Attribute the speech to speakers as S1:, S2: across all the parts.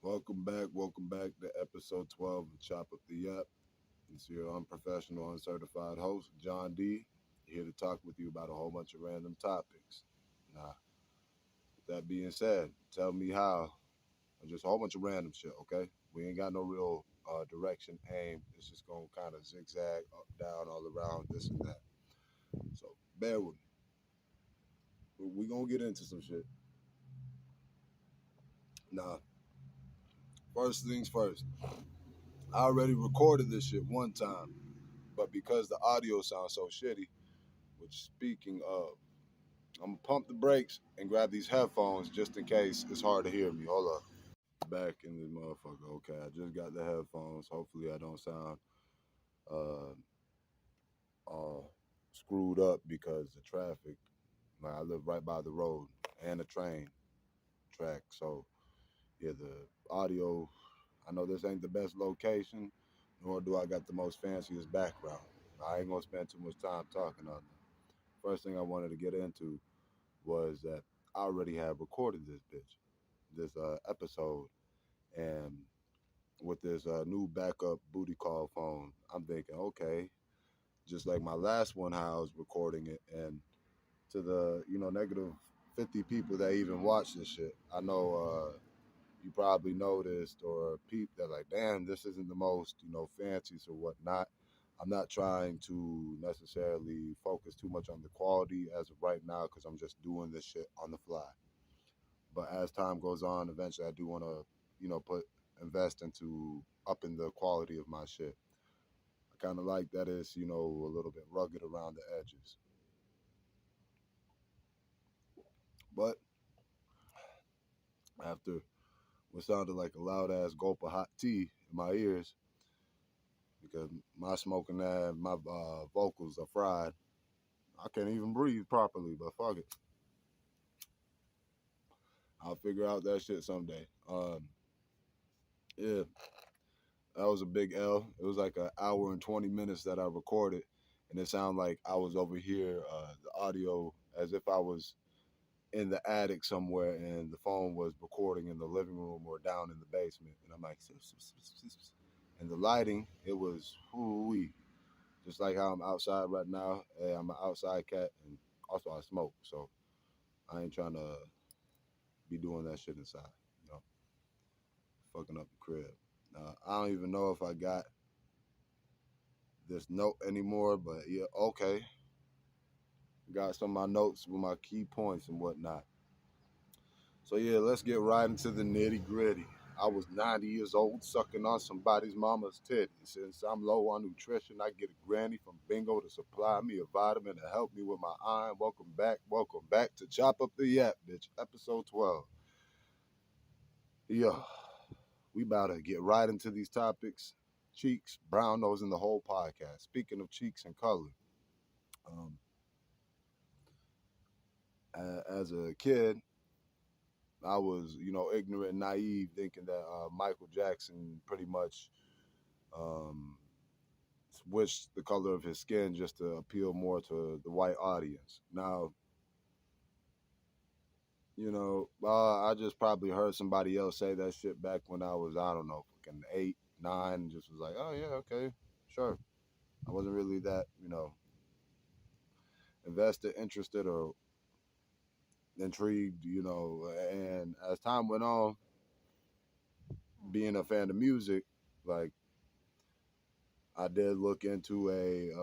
S1: Welcome back to episode 12 of Chop Up The Yap. It's your unprofessional, uncertified host, John D, here to talk with you about a whole bunch of random topics. Now, with that being said, tell me how, just a whole bunch of random shit, okay? We ain't got no real direction, aim. It's just gonna kind of zigzag up, down, all around, this and that. So, bear with me. We gonna get into some shit. Now, first things first, I already recorded this shit one time. But because the audio sounds so shitty, which speaking of, I'm gonna pump the brakes and grab these headphones just in case it's hard to hear me. Hold up. Back in this motherfucker. Okay, I just got the headphones. Hopefully I don't sound uh all screwed up because the traffic. Like I live right by the road and a train track. So yeah, the audio, I know this ain't the best location, nor do I got the most fanciest background. I ain't gonna spend too much time talking on it. First thing I wanted to get into was that I already have recorded this episode, and with this new backup booty call phone, I'm thinking, okay, just like my last one, how I was recording it, and to the negative 50 people that even watch this shit, I know you probably noticed or peeped that like, damn, this isn't the most fanciest or whatnot. I'm not trying to necessarily focus too much on the quality as of right now because I'm just doing this shit on the fly. But as time goes on, eventually I do want to, put invest into upping the quality of my shit. I kind of like that it's, a little bit rugged around the edges. But after what sounded like a loud ass gulp of hot tea in my ears, because my smoking ass, my vocals are fried. I can't even breathe properly, but fuck it. I'll figure out that shit someday. Yeah, that was a big L. It was like an hour and 20 minutes that I recorded, and it sounded like I was over here, the audio, as if I was in the attic somewhere, and the phone was recording in the living room or down in the basement. And I'm like, and the lighting, it was whoo-wee. Just like how I'm outside right now. Hey, I'm an outside cat, and also I smoke, so I ain't trying to be doing that shit inside, you know, fucking up the crib. I don't even know if I got this note anymore, but yeah, okay. Got some of my notes with my key points and whatnot. So yeah, let's get right into the nitty gritty. I was 90 years old sucking on somebody's mama's titty. Since I'm low on nutrition, I get a granny from Bingo to supply me a vitamin to help me with my iron. Welcome back to Chop Up the Yap, bitch, episode 12. Yeah, we about to get right into these topics. Cheeks, brown nose, and the whole podcast. Speaking of cheeks and color, um, as a kid, I was, ignorant and naive, thinking that Michael Jackson pretty much um, switched the color of his skin just to appeal more to the white audience. Now, I just probably heard somebody else say that shit back when I was, I don't know, fucking 8, 9, and just was like, oh yeah, okay, sure. I wasn't really that, invested, interested, or intrigued, and as time went on, being a fan of music, like I did look into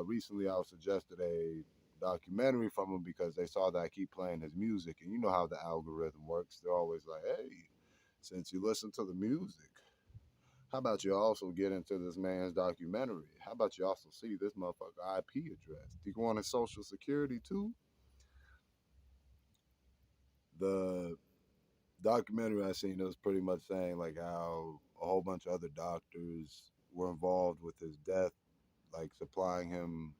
S1: recently I was suggested a documentary from him because they saw that I keep playing his music. And you know how the algorithm works. They're always like, hey, since you listen to the music, how about you also get into this man's documentary? How about you also see this motherfucker IP address? Do you want his social security too? The documentary I seen, it was pretty much saying like how a whole bunch of other doctors were involved with his death, like supplying him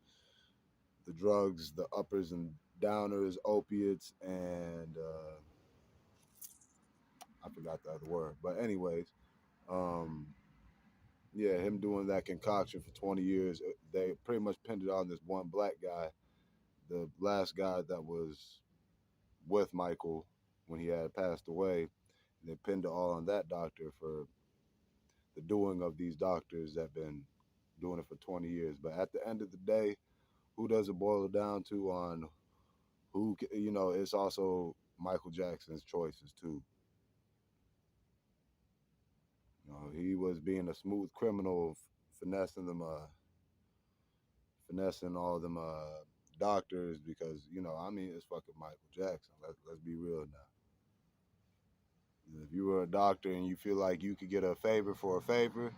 S1: the drugs, the uppers and downers, opiates, and I forgot the other word. But anyways, um, yeah, him doing that concoction for 20 years, they pretty much pinned it on this one black guy, the last guy that was with Michael when he had passed away. They pinned it all on that doctor for the doing of these doctors that been doing it for 20 years. But at the end of the day, who does it boil down to on it's also Michael Jackson's choices too. He was being a smooth criminal, finessing them, finessing all them doctors because I mean it's fucking Michael Jackson. Let's be real now. If you were a doctor and you feel like you could get a favor for a favor,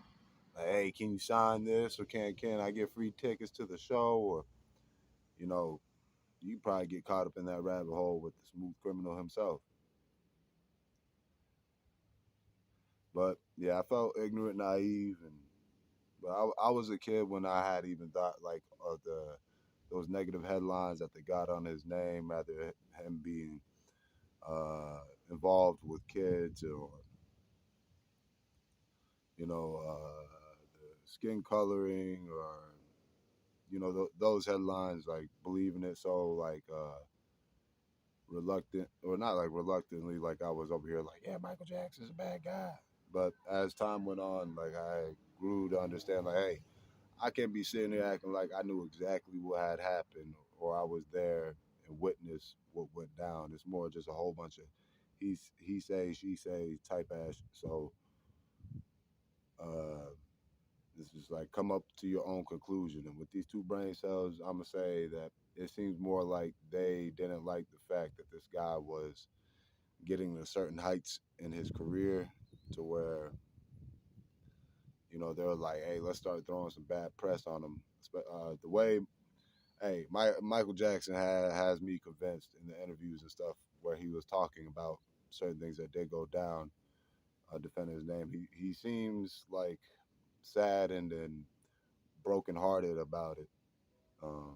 S1: like, hey, can you sign this or can I get free tickets to the show or you know you probably get caught up in that rabbit hole with the smooth criminal himself. But yeah, I felt ignorant, naive, and but I was a kid when I had even thought like of the those negative headlines that they got on his name, rather him being uh, involved with kids or the skin coloring or those headlines like believing it so like reluctant or not like reluctantly like I was over here like yeah Michael Jackson's a bad guy. But as time went on, like I grew to understand like hey I can't be sitting there acting like I knew exactly what had happened or I was there and witnessed what went down. It's more just a whole bunch of he say she say type ass. So uh, this is like come up to your own conclusion. And with these two brain cells, I'm gonna say that it seems more like they didn't like the fact that this guy was getting to certain heights in his career to where they were like, hey, let's start throwing some bad press on him. The way Michael Jackson has me convinced in the interviews and stuff where he was talking about certain things that did go down, defending his name. He seems like sad and brokenhearted about it. So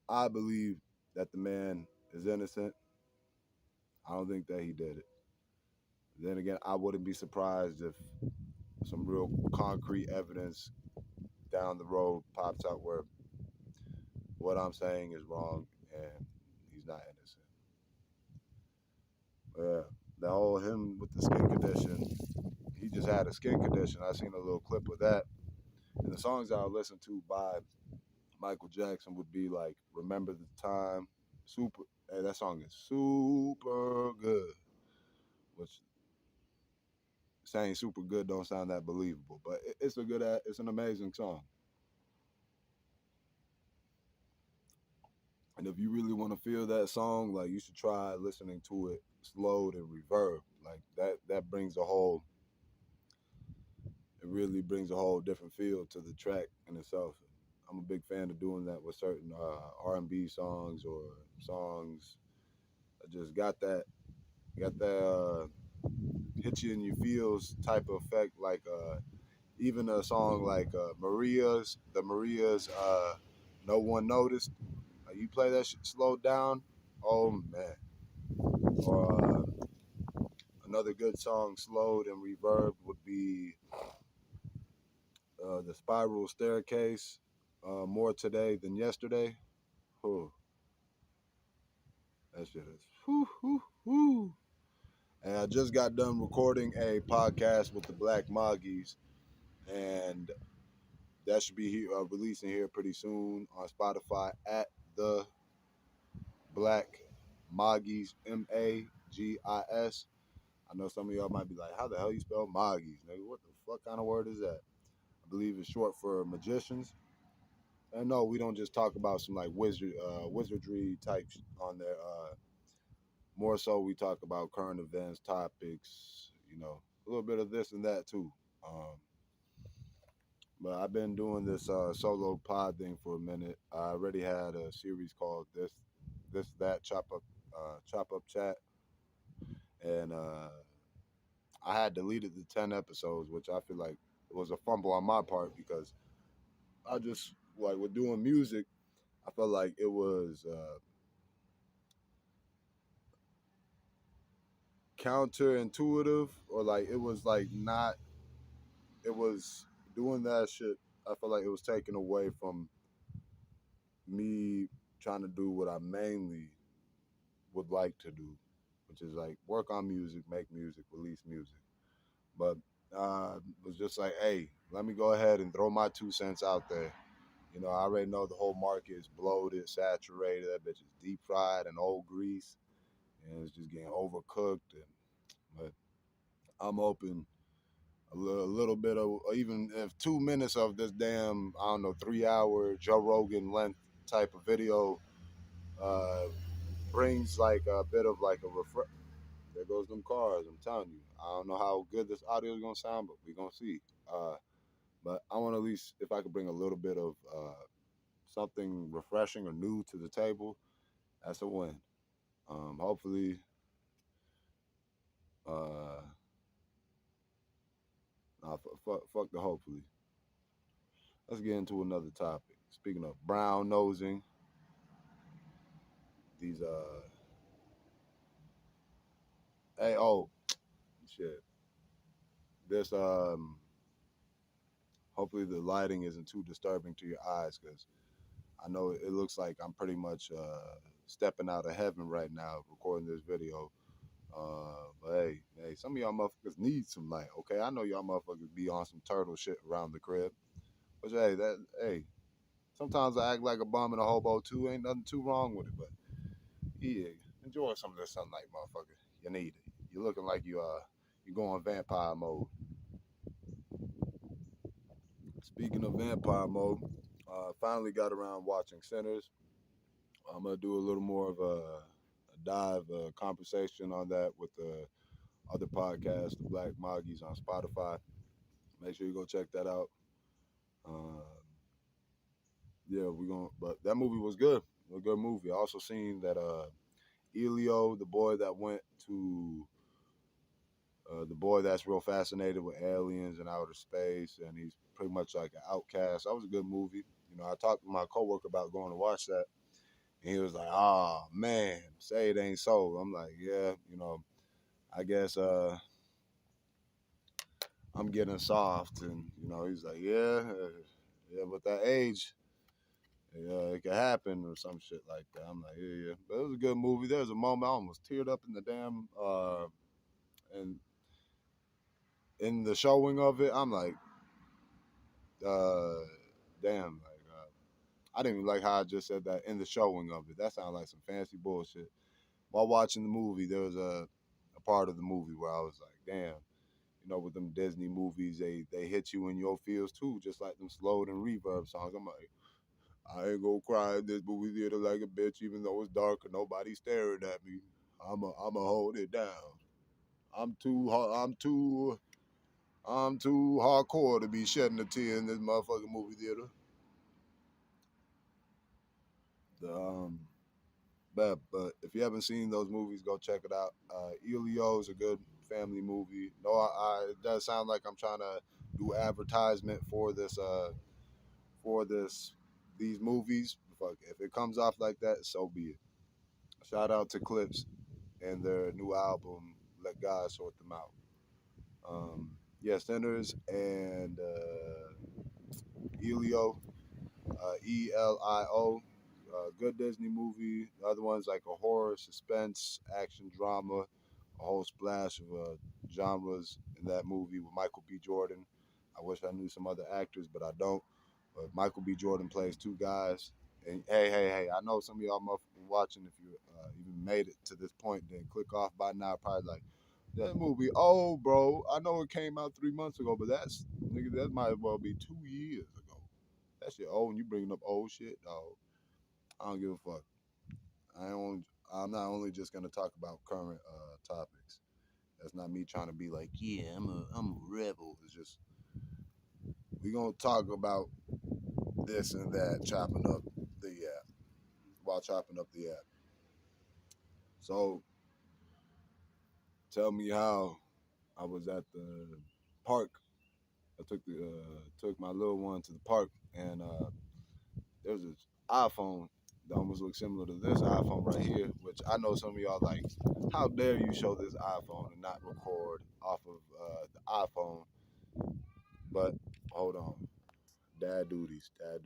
S1: I believe that the man is innocent. I don't think that he did it. Then again, I wouldn't be surprised if some real concrete evidence down the road pops out where what I'm saying is wrong and he's not innocent. Yeah, the whole him with the skin condition. He just had a skin condition. I seen a little clip of that. And the songs I listen to by Michael Jackson would be like "Remember the Time," super. Hey, that song is super good. Which saying super good don't sound that believable, but it's a good. It's an amazing song. And if you really want to feel that song, like you should try listening to it slowed and reverb. Like that brings a whole it really brings a whole different feel to the track in itself. I'm a big fan of doing that with certain R&B songs or songs that just got that hit you in your feels type of effect. Like even a song like Maria's No One Noticed. You play that shit slowed down, oh man. Or another good song slowed and reverbed would be the Spiral Staircase. More today than yesterday. Oh, that shit is whoo whoo whoo. And I just got done recording a podcast with the Black Moggies, and that should be releasing here pretty soon on Spotify at the Black Moggies, Magis. I know some of y'all might be like, "How the hell you spell Moggies, nigga? What the fuck kind of word is that?" I believe it's short for magicians. And no, we don't just talk about some like wizardry types on there. More so, we talk about current events, topics, a little bit of this and that too. Um, but I've been doing this solo pod thing for a minute. I already had a series called this, that, chop up chat, and I had deleted the 10 episodes, which I feel like was a fumble on my part because I just like with doing music, I felt like it was counterintuitive or like it was like not it was doing that shit. I felt like it was taken away from me trying to do what I mainly would like to do. which is like work on music, make music, release music. But was just like, hey, let me go ahead and throw my 2 cents out there. You know, I already know the whole market is bloated, saturated. That bitch is deep fried and old grease, and it's just getting overcooked. But I'm open a little bit of even if 2 minutes of this damn I don't know 3 hour Joe Rogan length type of video uh, brings like a bit of like a refresh. There goes them cars. I'm telling you. I don't know how good this audio is gonna sound, but we gonna see. Uh, but I want to at least if I could bring a little bit of something refreshing or new to the table, that's a win. Hopefully, uh, nah, fuck the hopefully. Let's get into another topic. Speaking of brown nosing, these hey oh shit, this hopefully the lighting isn't too disturbing to your eyes because I know it looks like I'm pretty much stepping out of heaven right now recording this video. But hey, some of y'all motherfuckers need some light. Okay, I know y'all motherfuckers be on some turtle shit around the crib. But hey, sometimes I act like a bum and a hobo too. Ain't nothing too wrong with it. But yeah, enjoy some of this sunlight, motherfucker. You need it. You're looking like you going vampire mode. Speaking of vampire mode, finally got around watching Sinners. I'm gonna do a little more of a dive conversation on that with the other podcast, the Black Moggies on Spotify. Make sure you go check that out. Uh, yeah, we going but that movie was good. A good movie. I also seen that Elio, the boy that went to the boy that's real fascinated with aliens and outer space, and he's pretty much like an outcast. That was a good movie. You know, I talked to my coworker about going to watch that, and he was like, "Oh man, say it ain't so." I'm like, "Yeah, you know, I guess I'm getting soft," and you know, he's like, "Yeah, yeah, but that age, yeah, it could happen or some shit like that." I'm like, "Yeah, yeah," but it was a good movie. There was a moment I almost teared up in the damn and in the showing of it. I'm like, uh, damn, like I didn't even like how I just said that in the showing of it. That sounded like some fancy bullshit. While watching the movie, there was a part of the movie where I was like, damn, you know, with them Disney movies, they hit you in your feels too, just like them slowed and reverb songs. I'm like, I ain't gonna cry in this movie theater like a bitch, even though it's dark and nobody's staring at me. I'ma hold it down. I'm too hardcore to be shedding a tear in this motherfucking movie theater. The, but if you haven't seen those movies, go check it out. Elio is a good family movie. No, it does sound like I'm trying to do advertisement for these movies. Fuck, if it comes off like that, so be it. Shout out to Clips and their new album, Let God Sort Them Out. Yeah, Sinners and Elio, Elio. Good Disney movie. The other one's like a horror, suspense, action, drama, a whole splash of genres in that movie with Michael B. Jordan. I wish I knew some other actors, but I don't. But Michael B. Jordan plays two guys. And hey, I know some of y'all motherfuckers watching, if you even made it to this point, then click off by now, probably like, that movie, oh, bro, I know it came out 3 months ago, but nigga, that might as well be 2 years ago. That shit old, and you bringing up old shit, dog. I don't give a fuck. I don't. I'm not only just gonna talk about current topics. That's not me trying to be like, yeah, I'm a rebel. It's just we gonna talk about this and that, chopping up the app while chopping up the app. So tell me how I was at the park. I took my little one to the park, and there's this iPhone that almost looks similar to this iPhone right here, which I know some of y'all like, how dare you show this iPhone and not record off of the iPhone? But hold on, dad duties. I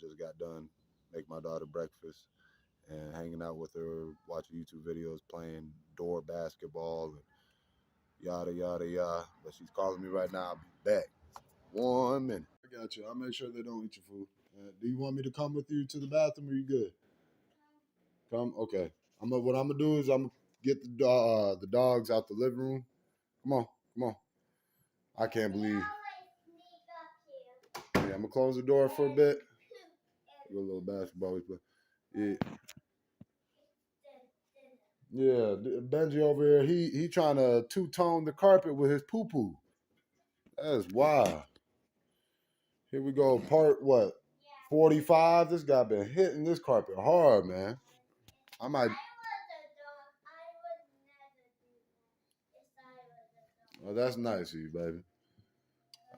S1: just got done make my daughter breakfast, and hanging out with her, watching YouTube videos, playing door basketball, and yada yada yada. But she's calling me right now. I'll be back. 1 minute. I got you. I'll make sure they don't eat your food. Do you want me to come with you to the bathroom? Or are you good? Come. Okay. What I'm gonna do is I'm gonna get the dogs out the living room. Come on. Come on. I can't believe. Yeah, I'm gonna close the door for a bit. A little basketball we play. Yeah. Yeah, Benji over here, he trying to two-tone the carpet with his poo-poo. That's wild. Here we go, part what? 45. This guy been hitting this carpet hard, man. I might. Oh, that's nice of you, baby.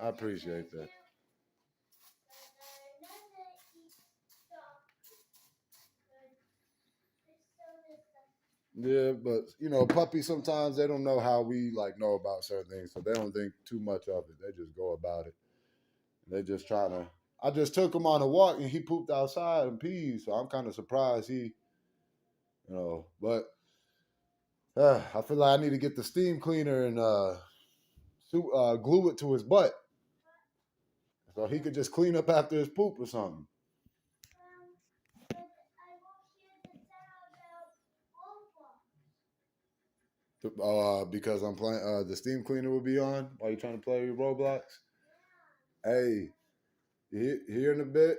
S1: I appreciate that. Yeah, but you know, puppies sometimes they don't know how we like know about certain things, so they don't think too much of it. They just go about it. They just trying to. I just took him on a walk and he pooped outside and peed, so I'm kind of surprised But I feel like I need to get the steam cleaner and glue it to his butt so he could just clean up after his poop or something. Because I'm playing, the steam cleaner will be on while you're trying to play your Roblox. Hey, here in a bit.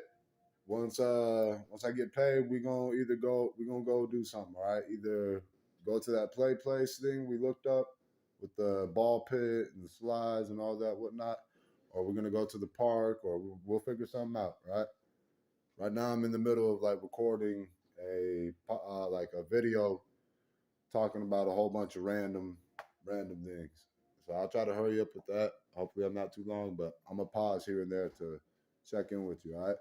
S1: Once I get paid, we're gonna go do something, all right? Either go to that play place thing we looked up with the ball pit and the slides and all that whatnot, or we're gonna go to the park, or we'll figure something out, right? Right now, I'm in the middle of like recording a video talking about a whole bunch of random things. So I'll try to hurry up with that. Hopefully, I'm not too long, but I'm gonna pause here and there to check in with you, all right?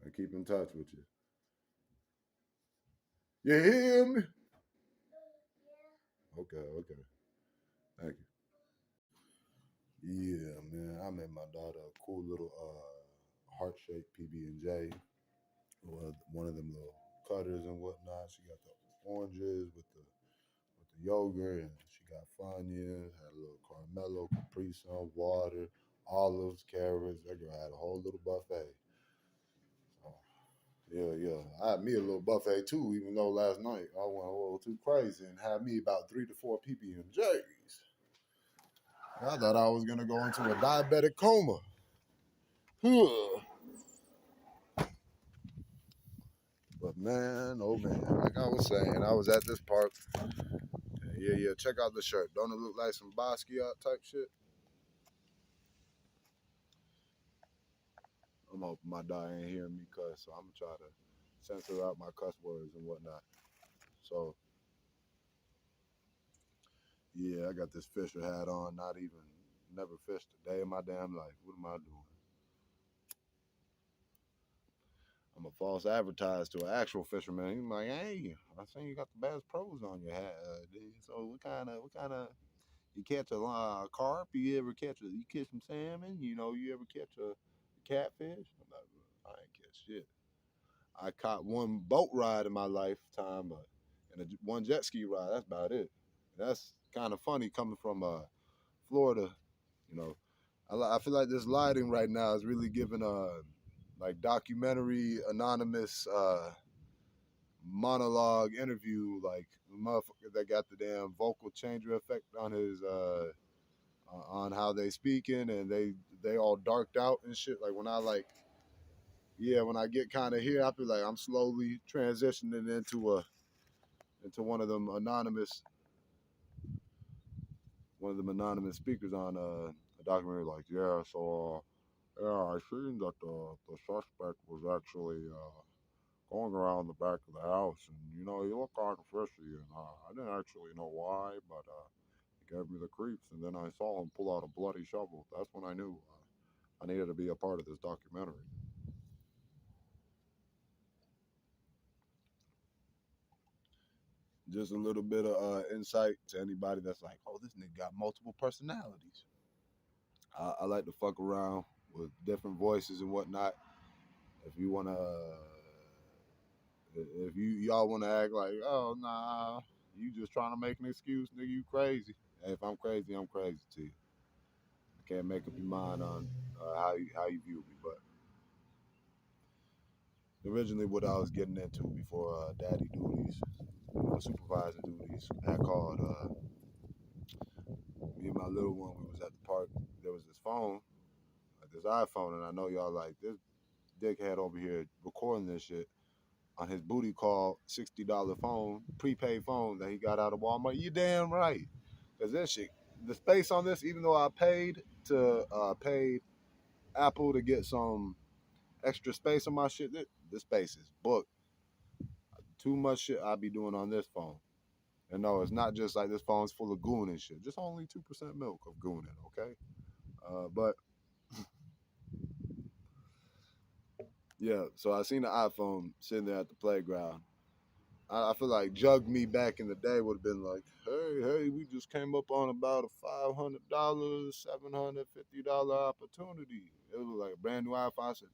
S1: And keep in touch with you. You hear me? Okay, okay. Thank you. Yeah, man. I made my daughter a cool little heart-shaped PB&J. One of them little cutters and whatnot. She got the oranges with the yogurt, and she got Funyuns, had a little Carmelo, Capri Sun, water, olives, carrots. That girl had a whole little buffet. So, yeah, yeah. I had me a little buffet too, even though last night I went a little too crazy and had me about 3 to 4 PB&Js. I thought I was gonna go into a diabetic coma. But man, oh man, like I was saying, I was at this park. Yeah, yeah. Check out the shirt. Don't it look like some Basquiat type shit? I'm hoping my dog ain't hearing me cuss, so I'm gonna try to censor out my cuss words and whatnot. So yeah, I got this Fisher hat on. Never fished a day in my damn life. What am I doing? I'm a false advertise to an actual fisherman. He's like, hey, I seen you got the Bass Pros on your hat. So what kind of, you catch a carp? You catch some salmon? You ever catch a catfish? I'm like, I ain't catch shit. I caught one boat ride in my lifetime, and one jet ski ride. That's about it. That's kind of funny coming from Florida. You know, I feel like this lighting right now is really giving like documentary anonymous monologue interview, like the motherfucker that got the damn vocal changer effect on his on how they speaking, and they all darked out and shit. Like when I like, yeah, when I get kind of here, I feel like I'm slowly transitioning into one of them anonymous speakers on a documentary. Like, yeah, so yeah, I seen that the suspect was actually going around the back of the house, and he looked kind of fishy, and I didn't actually know why, but it gave me the creeps. And then I saw him pull out a bloody shovel. That's when I knew I needed to be a part of this documentary. Just a little bit of insight to anybody that's like, oh, this nigga got multiple personalities. I like to fuck around with different voices and whatnot. If you wanna, If y'all want to act like, oh nah, you just trying to make an excuse, nigga, you crazy. Hey, if I'm crazy, I'm crazy to you. I can't make up your mind on how you view me. But originally, what I was getting into before daddy duties, supervisor duties, I called me and my little one. We was at the park. There was this phone, like this iPhone, and I know y'all like this dickhead over here recording this shit on his booty call $60 phone, prepaid phone that he got out of Walmart. You damn right. Cause this shit, the space on this, even though I paid Apple to get some extra space on my shit, the space is booked. Too much shit I be doing on this phone. And no, it's not just like this phone's full of goon and shit. Just only 2% milk of gooning, okay? But yeah, so I seen the iPhone sitting there at the playground. I feel like Jug Me back in the day would have been like, hey, we just came up on about a $500, $750 opportunity. It was like a brand new iPhone. I said,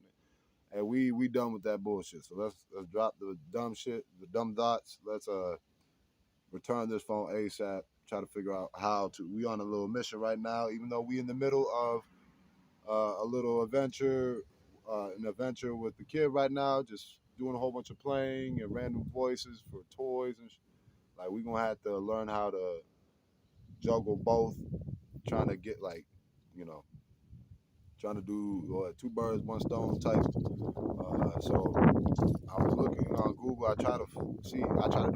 S1: hey, we done with that bullshit. So let's drop the dumb shit, the dumb dots. Let's return this phone ASAP. Try to figure out how to. We on a little mission right now, even though we in the middle of a little adventure, an adventure with the kid right now. Just doing a whole bunch of playing and random voices for toys and. Like we gonna have to learn how to juggle both, trying to get like, you know, trying to do two birds, one stone type. So I was looking on Google. I try to do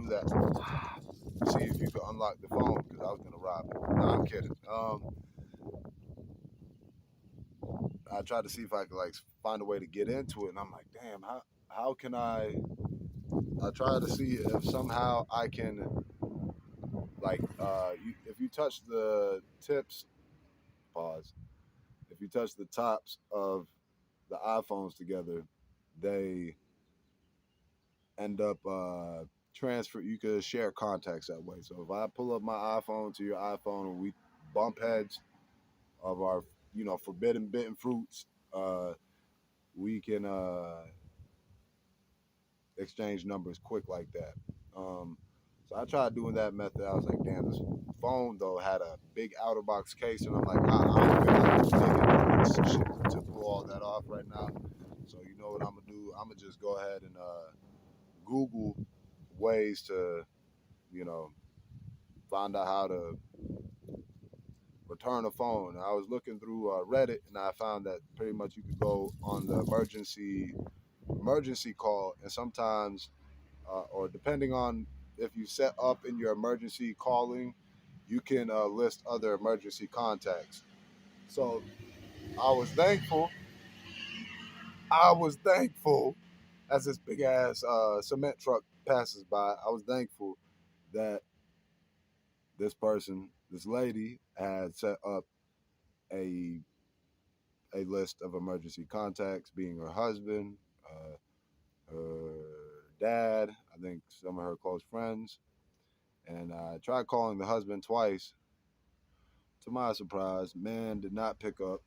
S1: that. See if you could unlock the phone because I was gonna rob it. No, I'm kidding. I tried to see if I could like find a way to get into it, and I'm like, damn, how can I? I tried to see if somehow I can like if you touch the tips, pause. If you touch the tops of the iPhones together, they end up transfer. You could share contacts that way. So if I pull up my iPhone to your iPhone and we bump heads of our, forbidden bitten fruits, we can exchange numbers quick like that. So I tried doing that method. I was like, damn, this phone though had a big outer box case, and I'm like, I don't think I can dig into shit to pull all that off right now. So you know what I'm gonna do? I'm gonna just go ahead and Google ways to, you know, find out how to return a phone. I was looking through Reddit, and I found that pretty much you could go on the emergency call, and sometimes, or depending on if you set up in your emergency calling, you can list other emergency contacts. So I was thankful. I was thankful as this big ass cement truck passes by. I was thankful that this lady, had set up a a list of emergency contacts, being her husband, her dad, I think some of her close friends, and I tried calling the husband twice. To my surprise, man did not pick up.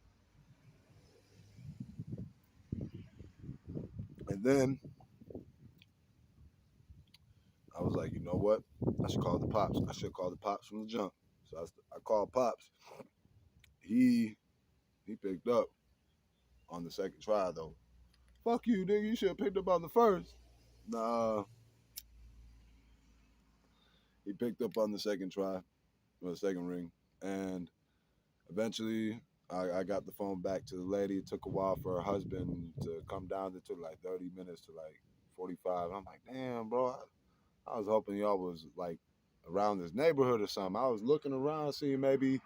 S1: And then I was like, you know what? I should call the pops. I should call the pops from the jump. So I called pops. He picked up on the second try though. Fuck you, nigga. You should have picked up on the first. Nah, he picked up on the second try, or the second ring, and eventually I got the phone back to the lady. It took a while for her husband to come down. It took like 30 minutes to like 45. I'm like, damn, bro. I was hoping y'all was like around this neighborhood or something. I was looking around, seeing maybe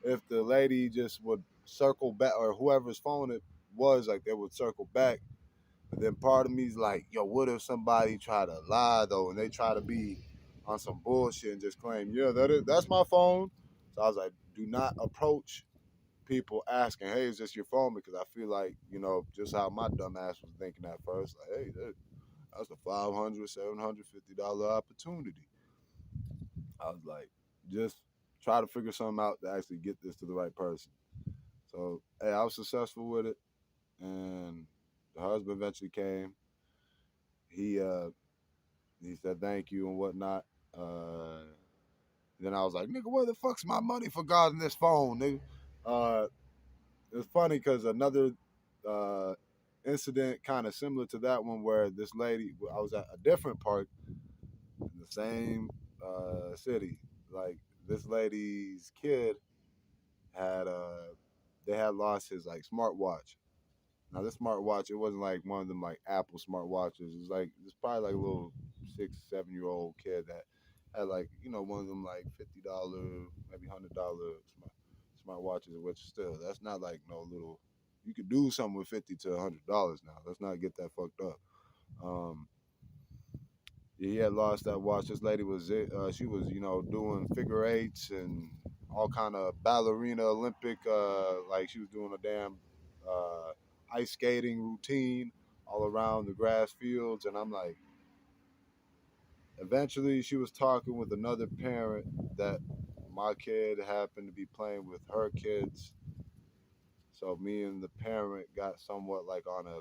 S1: if the lady just would circle back, or whoever's phone it was, like they would circle back. But then part of me's like, yo, what if somebody try to lie though, and they try to be on some bullshit and just claim, yeah, that's my phone. So I was like, do not approach people asking, hey, is this your phone? Because I feel like, just how my dumb ass was thinking at first, like, hey, that's a $500, $750 opportunity. I was like, just try to figure something out to actually get this to the right person. So, hey, I was successful with it, and the husband eventually came. He He said thank you and whatnot. Uh, then I was like, nigga, where the fuck's my money for God in this phone, nigga? Uh, it was funny because another uh, incident kind of similar to that one where this lady, I was at a different park in the same city. Like this lady's kid had they had lost his like smartwatch. Now this smartwatch, it wasn't like one of them like Apple smartwatches. It was like it's probably like a little 6, 7 year old kid that had like one of them like $50, maybe $100 smartwatches. Which still that's not like no little. You could do something with $50 to $100 now. Let's not get that fucked up. Um, he had lost that watch. This lady was she was doing figure eights and all kind of ballerina Olympic like she was doing a damn uh, ice skating routine all around the grass fields. And I'm like, eventually she was talking with another parent that my kid happened to be playing with her kids. So me and the parent got somewhat like on a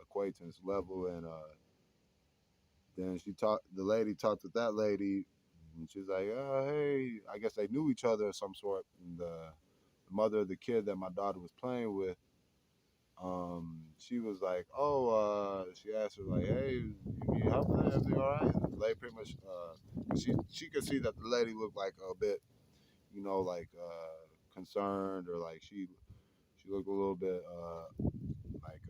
S1: acquaintance level. And then the lady talked with that lady, and she's like, oh, hey, I guess they knew each other of some sort. And the mother of the kid that my daughter was playing with, she was like, oh, she asked her, like, hey, you need help with that? Everything all right? And the lady pretty much, she could see that the lady looked like a bit, like concerned, or like she looked a little bit like,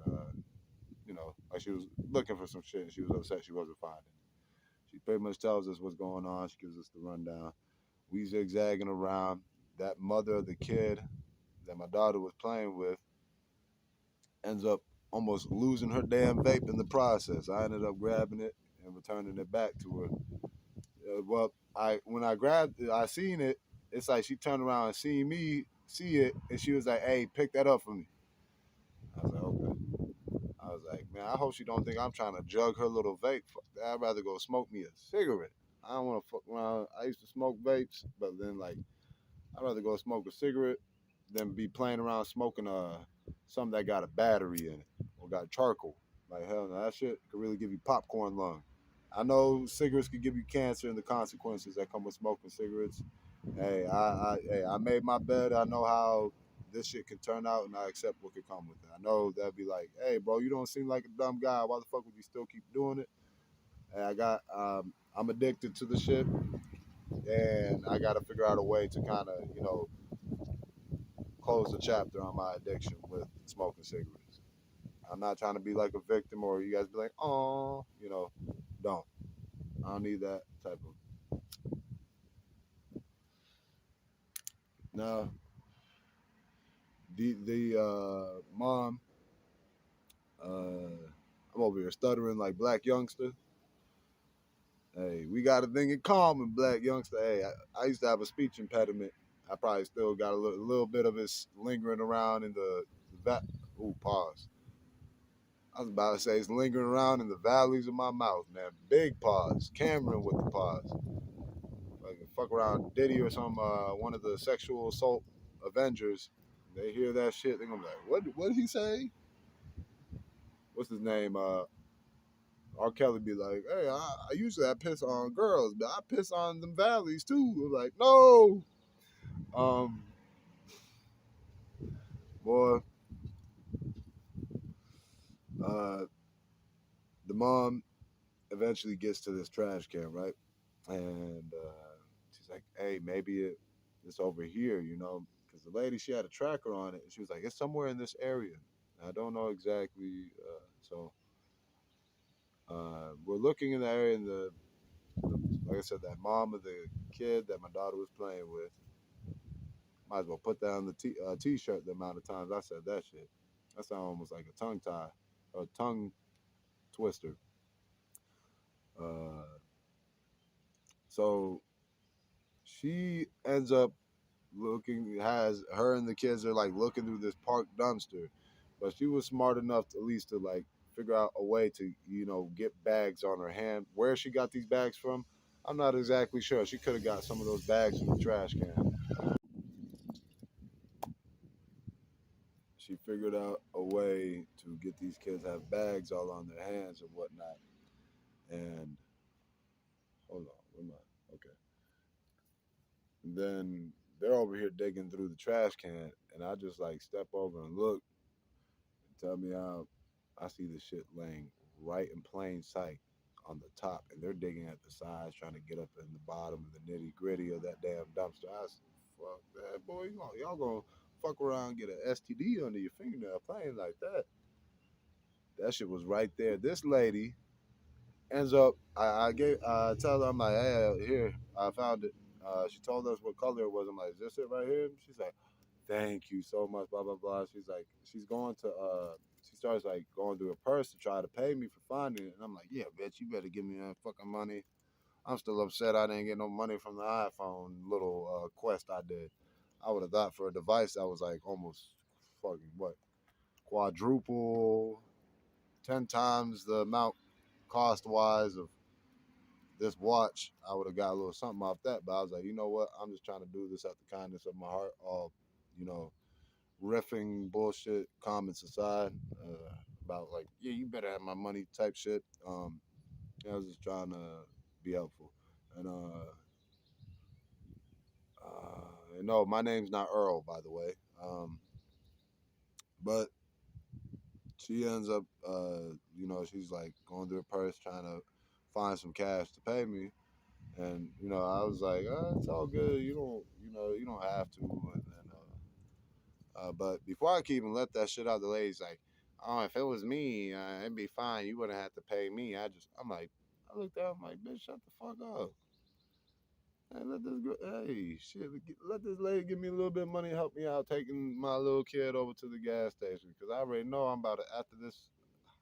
S1: like she was looking for some shit and she was upset she wasn't finding it. She pretty much tells us what's going on. She gives us the rundown. We zigzagging around. That mother of the kid that my daughter was playing with ends up almost losing her damn vape in the process. I ended up grabbing it and returning it back to her. Well, I when I grabbed it, I seen it. It's like she turned around and seen me see it, and she was like, "Hey, pick that up for me." I was like, "Okay." I was like, "Man, I hope she don't think I'm trying to jug her little vape. Fuck that. I'd rather go smoke me a cigarette. I don't want to fuck around. I used to smoke vapes, but then like I'd rather go smoke a cigarette than be playing around smoking something that got a battery in it or got charcoal. Like hell no, that shit could really give you popcorn lung. I know cigarettes could give you cancer and the consequences that come with smoking cigarettes. I made my bed. I know how this shit can turn out, and I accept what could come with it. I know that'd be like, hey, bro, you don't seem like a dumb guy. Why the fuck would you still keep doing it? And I'm addicted to the shit, and I got to figure out a way to kind of, close the chapter on my addiction with smoking cigarettes. I'm not trying to be like a victim or you guys be like, oh, don't. I don't need that type of. No, the mom, I'm over here stuttering like black youngster. Hey, we got a thing in common, black youngster. Hey, I used to have a speech impediment. I probably still got a little bit of it lingering around in the ooh, pause. I was about to say it's lingering around in the valleys of my mouth, man. Big pause. Cameron with the pause. Like fuck around Diddy or some one of the sexual assault Avengers. They hear that shit, they're gonna be like, what did he say? What's his name? R. Kelly be like, hey, I usually I piss on girls, but I piss on them valleys too. We're like, no. Um boy, uh the mom eventually gets to this trash can, right? And she's like, "Hey, maybe it's over here, because the lady she had a tracker on it, and she was like, it's somewhere in this area. I don't know exactly. So we're looking in the area, and like I said, that mom of the kid that my daughter was playing with. Might as well put that on the t-shirt. The amount of times I said that shit, that sounds almost like a tongue tie, or a tongue twister. Uh, so she ends up looking has her and the kids are like looking through this park dumpster, but she was smart enough to, at least to like figure out a way to get bags on her hand. Where she got these bags from, I'm not exactly sure. She could have got some of those bags from the trash can. She figured out a way to get these kids have bags all on their hands and whatnot. And And then they're over here digging through the trash can, and I just like step over and look and tell me how I see the shit laying right in plain sight on the top, and they're digging at the sides, trying to get up in the bottom of the nitty gritty of that damn dumpster. I said, "Fuck that, boy! Y'all gonna fuck around and get an STD under your fingernail playing like that?" That shit was right there. This lady ends up, I gave, tell her, I'm like, hey, here, I found it. She told us what color it was. I'm like, is this it right here? She's like, thank you so much, blah, blah, blah. She's like, she's going to, she starts like going through her purse to try to pay me for finding it. And I'm like, yeah, bitch, you better give me that fucking money. I'm still upset I didn't get no money from the iPhone little quest I did. I would have thought for a device that was like almost fucking what, quadruple, 10 times the amount cost wise of this watch, I would have got a little something off that. But I was like, you know what? I'm just trying to do this out the kindness of my heart. All, you know, riffing bullshit comments aside, about like, yeah, you better have my money type shit. Yeah, I was just trying to be helpful. And no, my name's not Earl, by the way. But she ends up, she's like going through her purse trying to find some cash to pay me. And I was like, it's all good. You don't have to. And then, but before I could even let that shit out, the lady's like, oh, if it was me, it'd be fine. You wouldn't have to pay me. I'm like, I looked at her, I'm like, bitch, shut the fuck up. And hey, shit, let this lady give me a little bit of money to help me out taking my little kid over to the gas station. Because I already know I'm about to, after this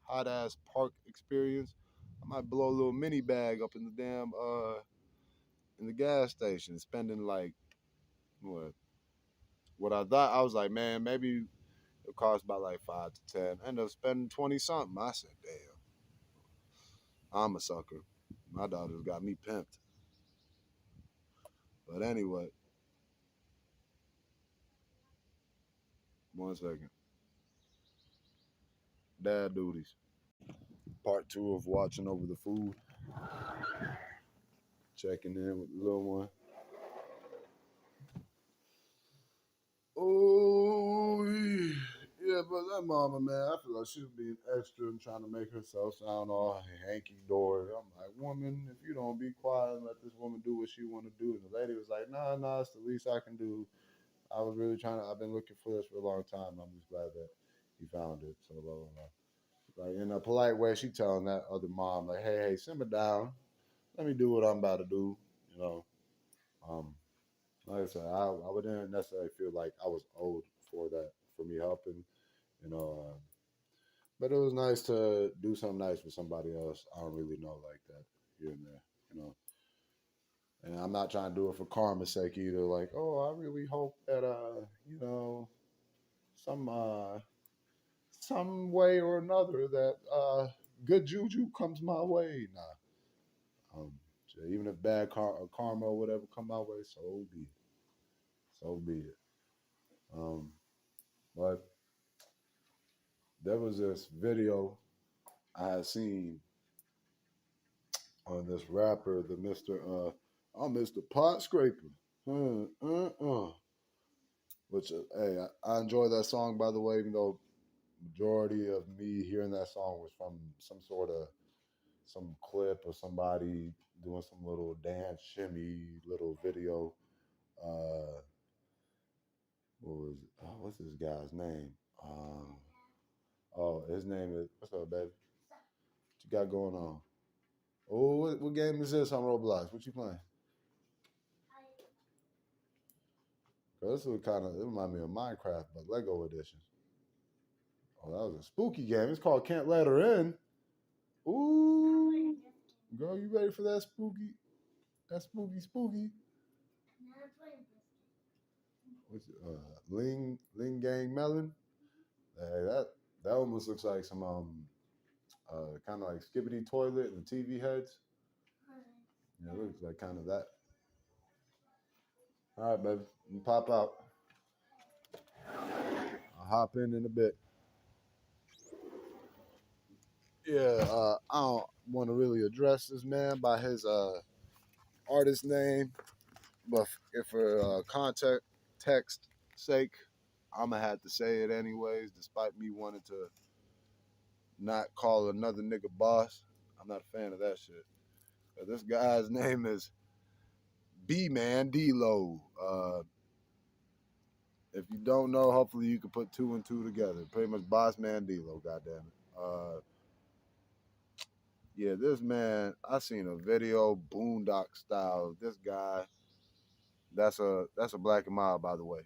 S1: hot ass park experience, I might blow a little mini bag up in the damn, in the gas station, spending like, what I thought. I was like, man, maybe it cost about like 5 to 10. I ended up spending 20 something. I said, damn, I'm a sucker. My daughter's got me pimped. But anyway, one second. Dad duties. Part two of watching over the food, checking in with the little one. Oh, yeah, but that mama, man, I feel like she was being extra and trying to make herself sound all hanky dory. I'm like, woman, if you don't be quiet and let this woman do what she want to do. And the lady was like, nah, it's the least I can do. I was really I've been looking for this for a long time. I'm just glad that he found it. So, blah, blah, blah. Like, in a polite way, she telling that other mom, like, hey, simmer down. Let me do what I'm about to do. You know, um, like I said, I wouldn't necessarily feel like I was owed for that, for me helping, you know. But it was nice to do something nice for somebody else. I don't really know like that here and there, you know. And I'm not trying to do it for karma's sake either. Like, oh, I really hope that, some some way or another that good juju comes my way. Nah, even if bad karma or whatever come my way, so be it. So be it. Um, but there was this video I had seen on this rapper, the I'm Mr. Pot Scraper. Which, hey, I enjoy that song, by the way, even though majority of me hearing that song was from some clip or somebody doing some little dance shimmy little video. Uh, what was it? Oh, what's this guy's name? Oh, his name is, what's up, baby? What you got going on? Oh, what game is this on Roblox? What you playing? This was it reminded me of Minecraft, but Lego edition. Oh, that was a spooky game. It's called Can't Let Her In. Ooh, girl, you ready for that spooky? That spooky. What's it? Ling Gang Melon. Hey, that almost looks like some kind of like Skibbity Toilet and the TV heads. Yeah, it looks like kind of that. All right, baby, pop out. I'll hop in a bit. Yeah, I don't want to really address this man by his artist name. but if for context text sake, I'm gonna have to say it anyways, despite me wanting to not call another nigga boss. I'm not a fan of that shit. But this guy's name is B Man D-Lo. If you don't know, hopefully you can put two and two together. Pretty much Boss Man D-Lo, goddamn it. Yeah, this man, I seen a video, Boondock style. This guy, that's a black and mild, by the way.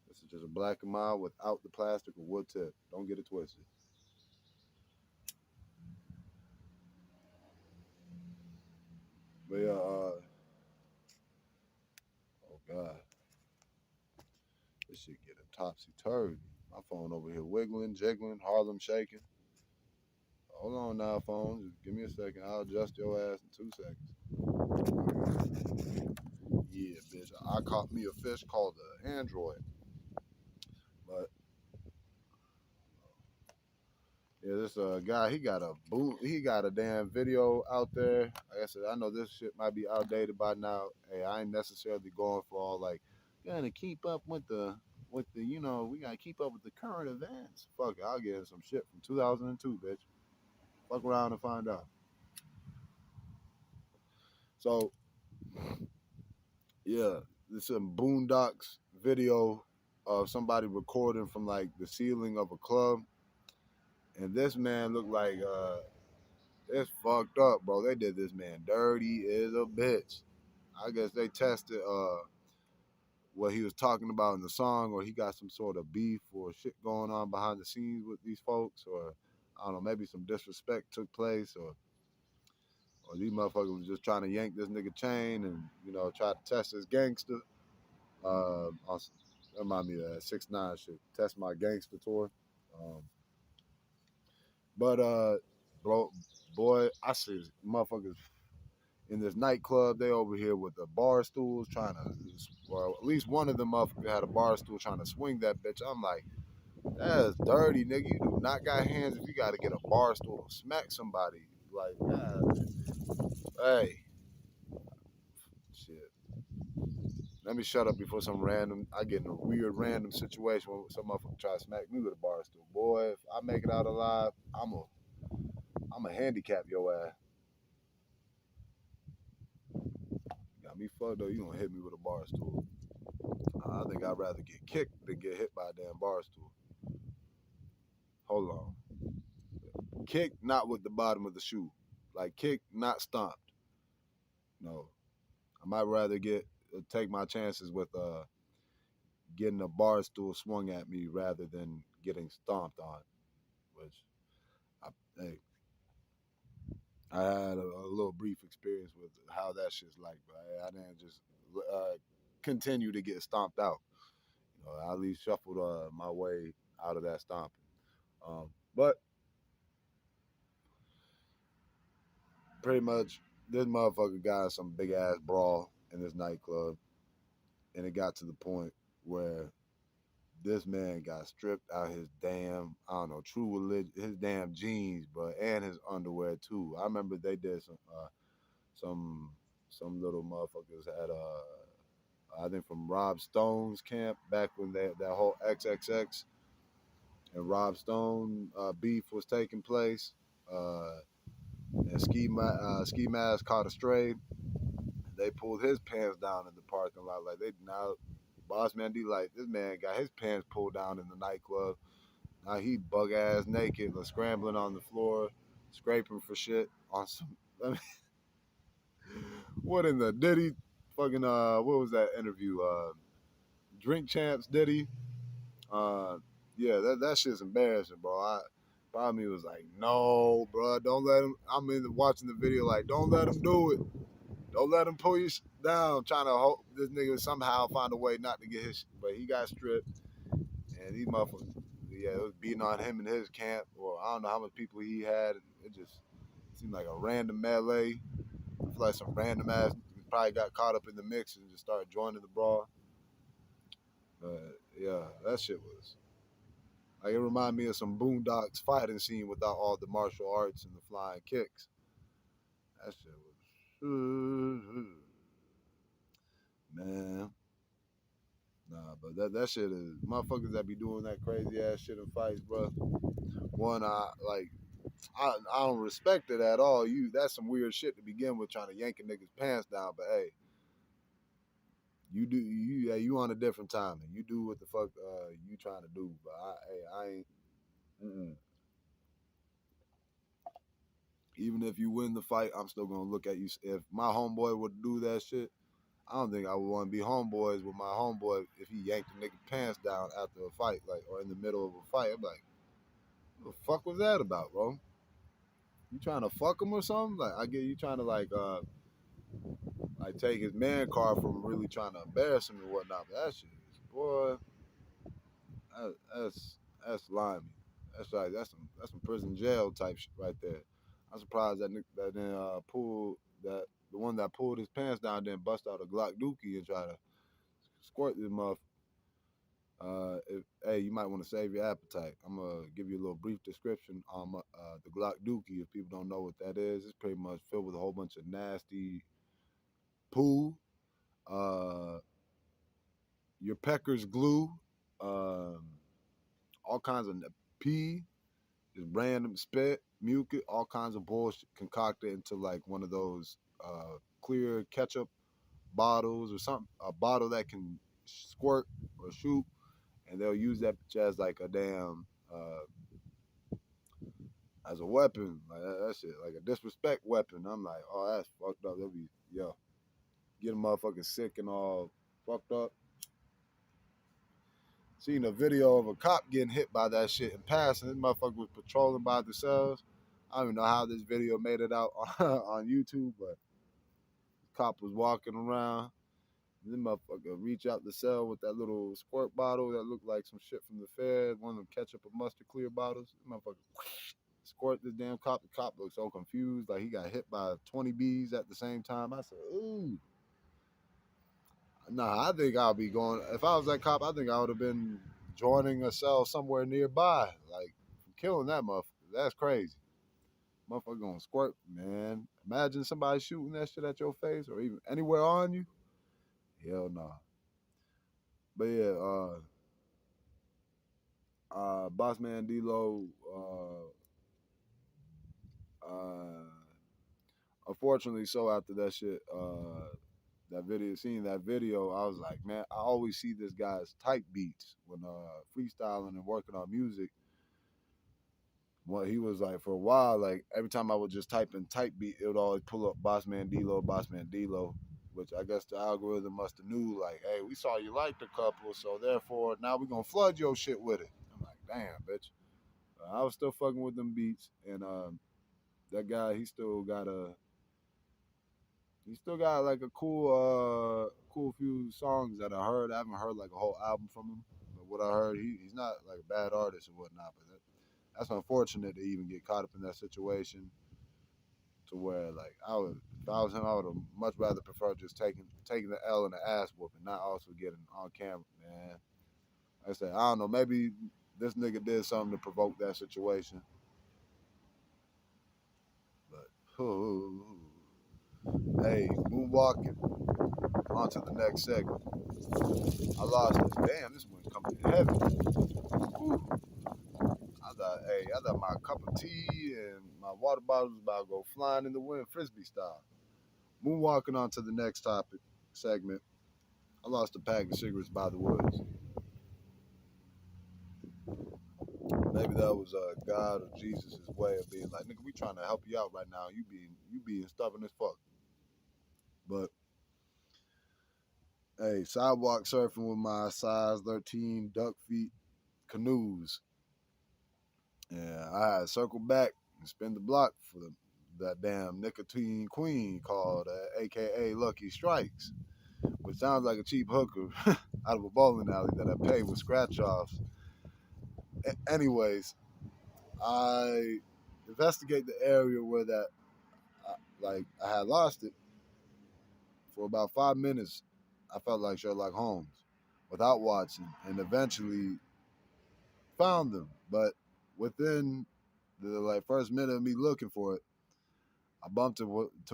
S1: This is just a black and mild without the plastic or wood tip. Don't get it twisted. But yeah, oh god, this shit getting topsy turvy. My phone over here wiggling, jiggling, Harlem shaking. Hold on now, phone. Just give me a second. I'll adjust your ass in 2 seconds. Yeah, bitch. I caught me a fish called an Android. But yeah, this guy, he got a damn video out there. Like I said, I know this shit might be outdated by now. Hey, I ain't necessarily going for all like, gotta keep up with the, we gotta keep up with the current events. Fuck it, I'll get in some shit from 2002, bitch. Fuck around and find out. So yeah, this is a Boondocks video of somebody recording from like the ceiling of a club, and this man looked like it's fucked up, bro. They did this man dirty as a bitch. I guess they tested what he was talking about in the song, or he got some sort of beef or shit going on behind the scenes with these folks, or I don't know, maybe some disrespect took place, or these motherfuckers was just trying to yank this nigga chain and try to test his gangster. Also, remind me of that 6ix9ine shit. Test my gangster tour. Um, but bro, boy, I see motherfuckers in this nightclub. They over here with the bar stools trying to, or at least one of them motherfuckers had a bar stool trying to swing that bitch. I'm like, that's dirty, nigga. You do not got hands if you got to get a bar stool to smack somebody. Like, God, hey, shit. Let me shut up before I get in a weird random situation where some motherfucker try to smack me with a bar stool. Boy, if I make it out alive, I'm a handicap your ass. Got me fucked up. You gonna hit me with a bar stool? I think I'd rather get kicked than get hit by a damn bar stool. Hold on. Kick not with the bottom of the shoe. Like kick, not stomped. No. I might rather take my chances with getting a bar stool swung at me rather than getting stomped on. Which I, hey, I had a little brief experience with how that shit's like, but I didn't just continue to get stomped out. I at least shuffled my way out of that stomping. But pretty much, this motherfucker got in some big ass brawl in this nightclub, and it got to the point where this man got stripped out his damn, I don't know, true religion, his damn jeans, bro, and his underwear too. I remember they did some some little motherfuckers had I think from Rob Stone's camp back when that whole XXX and Rob Stone beef was taking place. And Ski Mask caught a stray. They pulled his pants down in the parking lot. Like they now, Boss Man D like this man got his pants pulled down in the nightclub. Now he bug ass naked, like, scrambling on the floor, scraping for shit on some. I mean, what in the Diddy fucking what was that interview? Drink Champs Diddy. Uh, yeah, that shit's embarrassing, bro. Part of me was like, no, bro, don't let him. I'm in watching the video, like, don't let him do it. Don't let him pull you down, trying to hope this nigga somehow find a way not to get his. But he got stripped, and these motherfuckers, yeah, it was beating on him in his camp, or I don't know how much people he had. It just seemed like a random melee. I feel like some random ass probably got caught up in the mix and just started joining the brawl. Yeah, that shit was like it reminded me of some Boondocks fighting scene without all the martial arts and the flying kicks. That shit was. Man, nah, but that shit is motherfuckers that be doing that crazy ass shit in fights, bro. One, I don't respect it at all. That's some weird shit to begin with, trying to yank a nigga's pants down. But hey, you on a different timing. You do what the fuck you trying to do. But I ain't. Mm-mm. Even if you win the fight, I'm still gonna look at you. If my homeboy would do that shit, I don't think I would want to be homeboys with my homeboy if he yanked a nigga pants down after a fight, like or in the middle of a fight. I'm like, what the fuck was that about, bro? You trying to fuck him or something? Like I get you trying to like take his man card from really trying to embarrass him and whatnot. But that shit is, boy, that, that's limey. That's some prison jail type shit right there. I'm surprised that then pulled that the one that pulled his pants down then bust out a Glock Dookie and try to squirt this motherfucker. Hey, you might want to save your appetite. I'm gonna give you a little brief description on the Glock Dookie. If people don't know what that is, it's pretty much filled with a whole bunch of nasty poo, uh, your Pecker's glue, um, all kinds of pee, just random spit, mucus, all kinds of bullshit concocted into like one of those clear ketchup bottles or something, a bottle that can squirt or shoot, and they'll use that bitch as like a damn as a weapon, like that shit, like a disrespect weapon. I'm like, oh, that's fucked up. They'll be yo, get a motherfucker sick and all fucked up. Seen a video of a cop getting hit by that shit and passing. This motherfucker was patrolling by themselves. I don't even know how this video made it out on YouTube, but the cop was walking around. This motherfucker reach out the cell with that little squirt bottle that looked like some shit from the fair, one of them ketchup or mustard clear bottles. This motherfucker squirt this damn cop. The cop looked so confused, like he got hit by 20 bees at the same time. I said, ooh. Nah, I think I'll be going. If I was that cop, I think I would have been joining a cell somewhere nearby. Like, killing that motherfucker. That's crazy. Motherfucker gonna squirt, man. Imagine somebody shooting that shit at your face or even anywhere on you. Hell no. Nah. But yeah, Boss Man D-Lo, uh, unfortunately, so after that shit, seeing that video, I was like, man, I always see this guy's type beats when freestyling and working on music. What he was like for a while, like every time I would just type in type beat, it would always pull up Boss Man D-Lo, which I guess the algorithm must have knew, like, hey, we saw you liked a couple, so therefore now we're gonna flood your shit with it. I'm like, damn, bitch. I was still fucking with them beats, and that guy, he still got like a cool few songs that I heard. I haven't heard like a whole album from him, but what I heard, he's not like a bad artist or whatnot. But that's unfortunate to even get caught up in that situation. To where like if I was him, I would have much rather prefer just taking the L and the ass whooping, not also getting on camera, man. Like I said, I don't know, maybe this nigga did something to provoke that situation, but hey, moonwalking on to the next segment. I lost this. Damn, this one's coming in heavy. Whew. I thought my cup of tea and my water bottle was about to go flying in the wind, frisbee style. Moonwalking on to the next topic segment. I lost a pack of cigarettes by the woods. Maybe that was God or Jesus' way of being like, nigga, we trying to help you out right now. You being stubborn as fuck. But hey, sidewalk surfing with my size 13 duck feet canoes. Yeah, I had to circle back and spin the block for that damn nicotine queen called AKA Lucky Strikes, which sounds like a cheap hooker out of a bowling alley that I paid with scratch offs. Anyways, I investigate the area where I had lost it for about 5 minutes. I felt like Sherlock Holmes without watching, and eventually found them. But within the like first minute of me looking for it, I bumped to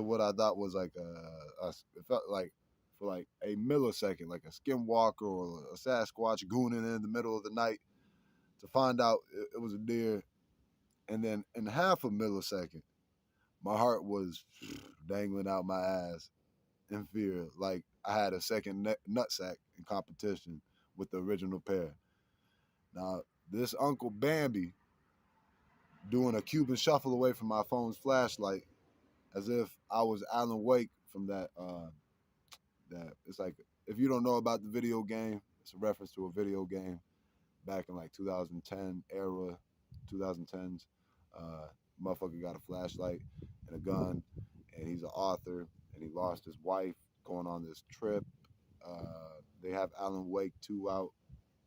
S1: what I thought was like it felt like for like a millisecond, like a skinwalker or a Sasquatch gooning in the middle of the night to find out it was a deer. And then in half a millisecond, my heart was dangling out my ass in fear, like I had a second nutsack in competition with the original pair. Now, this Uncle Bambi doing a Cuban shuffle away from my phone's flashlight as if I was Alan Wake from that it's like, if you don't know about the video game, it's a reference to a video game back in like 2010 era, 2010s. Motherfucker got a flashlight and a gun, and he's an author, and he lost his wife going on this trip. They have Alan Wake 2 out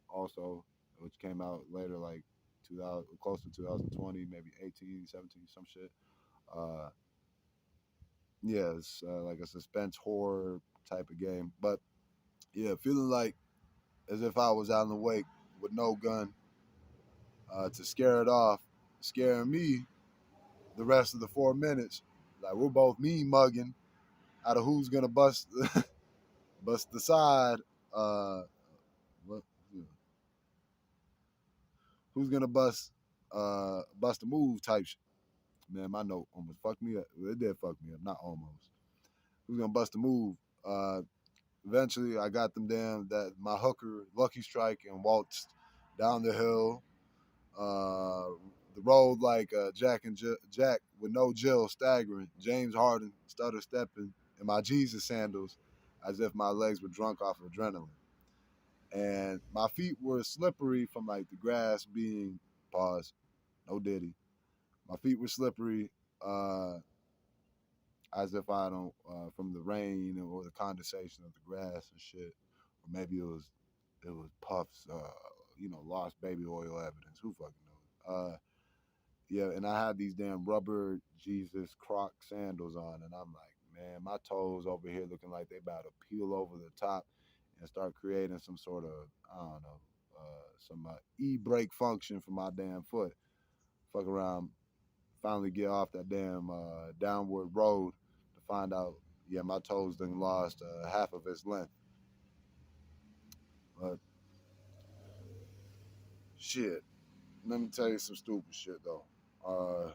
S1: also, which came out later, like 2000, close to 2020, maybe 18, 17, some shit. Uh, yeah, it's like a suspense horror type of game. But yeah, feeling like as if I was Alan Wake with no gun to scare it off, scaring me the rest of the 4 minutes. Like we're both mean mugging out of who's gonna bust bust the side. Uh, what, who's gonna bust a move type shit. Man, my note almost fucked me up. It did fuck me up, not almost. Who's gonna bust a move? Uh, Eventually, I got them down that my hooker lucky strike and waltzed down the hill, the road like Jack and Jack with no Jill staggering, James Harden stutter stepping in my Jesus sandals, as if my legs were drunk off of adrenaline, and my feet were slippery from like the grass being pause, no diddy. My feet were slippery, uh, as if I don't from the rain or the condensation of the grass and shit, or maybe it was Puff's lost baby oil evidence. Who fucking knows? Yeah, and I had these damn rubber Jesus Croc sandals on, and I'm like, man, my toes over here looking like they about to peel over the top and start creating some sort of, I don't know, some e-brake function for my damn foot. Fuck around, finally get off that damn downward road to find out, yeah, my toes done lost half of its length. But shit, let me tell you some stupid shit though. Uh,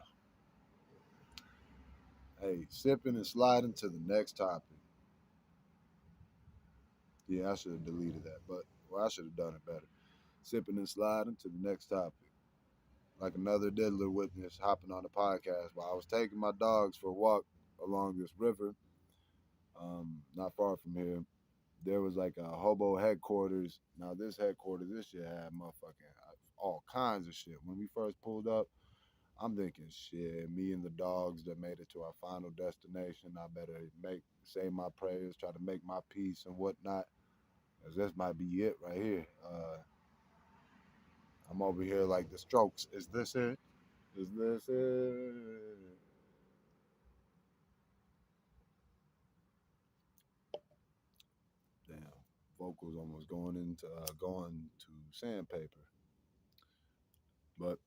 S1: hey, sipping and sliding to the next topic. Yeah, I should have deleted that, but well, I should have done it better. Sipping and sliding to the next topic. Like another diddler witness hopping on the podcast while I was taking my dogs for a walk along this river, not far from here. There was like a hobo headquarters. Now this headquarters, this shit had motherfucking all kinds of shit. When we first pulled up, I'm thinking, shit, me and the dogs that made it to our final destination, I better say my prayers, try to make my peace and whatnot. Cause this might be it right here. I'm over here like the Strokes. Is this it? Is this it? Damn, vocals almost going to sandpaper. But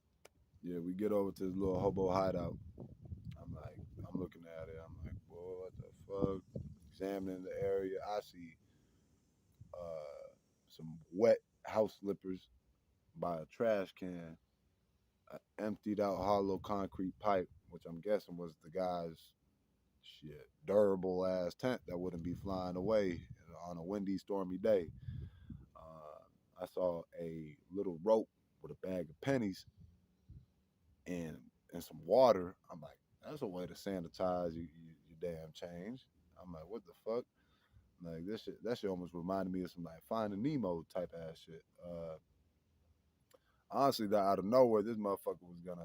S1: yeah, we get over to this little hobo hideout. I'm like, I'm looking at it. I'm like, boy, what the fuck? Examining the area, I see some wet house slippers by a trash can, emptied out hollow concrete pipe, which I'm guessing was the guy's shit durable ass tent that wouldn't be flying away on a windy, stormy day. I saw a little rope with a bag of pennies and some water. I'm like, that's a way to sanitize your damn change. I'm like, what the fuck? Like this shit, that shit almost reminded me of some like Finding Nemo type ass shit. Honestly, that out of nowhere, this motherfucker was gonna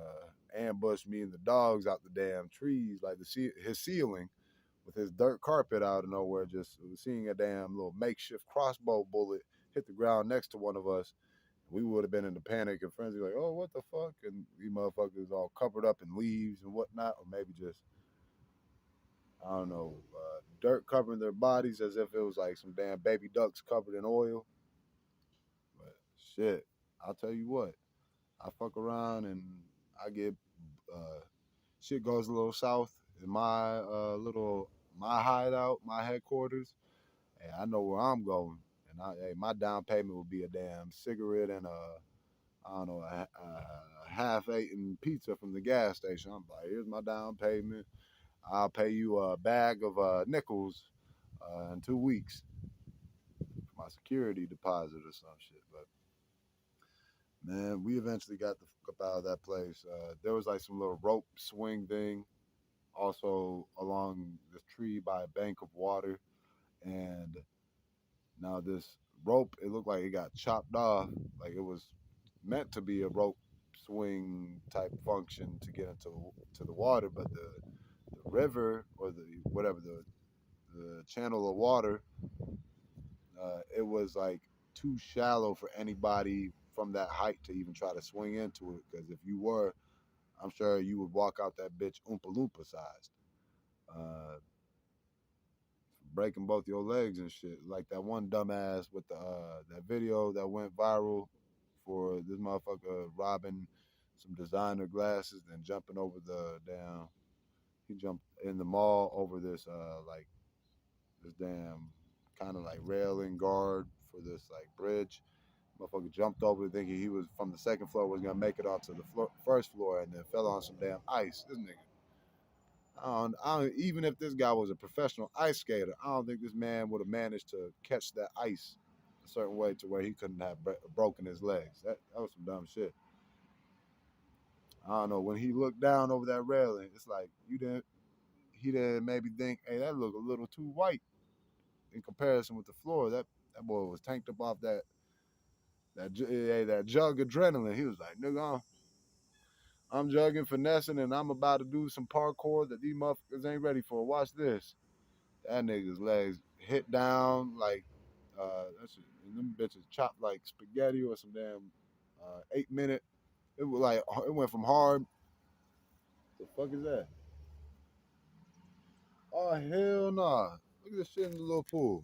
S1: ambush me and the dogs out the damn trees, like his ceiling with his dirt carpet out of nowhere. Just seeing a damn little makeshift crossbow bullet hit the ground next to one of us, we would have been in the panic and frenzy, like, oh, what the fuck? And these motherfuckers all covered up in leaves and whatnot, or maybe just, I don't know, dirt covering their bodies as if it was like some damn baby ducks covered in oil. But shit, I'll tell you what, I fuck around and I get, uh, shit goes a little south in my hideout, my headquarters, hey, I know where I'm going, and hey, my down payment would be a damn cigarette and I don't know, a half-eaten pizza from the gas station. I'm like, here's my down payment. I'll pay you a bag of nickels in 2 weeks for my security deposit or some shit. But man, we eventually got the fuck up out of that place. There was like some little rope swing thing also along this tree by a bank of water. And now this rope, it looked like it got chopped off. Like it was meant to be a rope swing type function to get into to the water, but the river or the whatever the channel of water, it was like too shallow for anybody from that height to even try to swing into it. Because if you were, I'm sure you would walk out that bitch oompa loompa sized, uh, breaking both your legs and shit. Like that one dumbass with the that video that went viral for this motherfucker robbing some designer glasses, then jumping over the damn. He jumped in the mall over this like this damn kind of like railing guard for this like bridge. Motherfucker jumped over thinking he was from the second floor was gonna make it off to the first floor and then fell on some damn ice. This nigga. Even if this guy was a professional ice skater, I don't think this man would have managed to catch that ice a certain way to where he couldn't have broken his legs. That was some dumb shit. I don't know. When he looked down over that railing, it's like you didn't. He didn't maybe think, hey, that look a little too white in comparison with the floor. That boy was tanked up off that jug adrenaline. He was like, nigga, I'm jugging, finessing, and I'm about to do some parkour that these motherfuckers ain't ready for. Watch this. That nigga's legs hit down like that's and them bitches chopped like spaghetti or some damn 8 minute. It was like it went from hard. The fuck is that? Oh hell nah! Look at this shit in the little pool.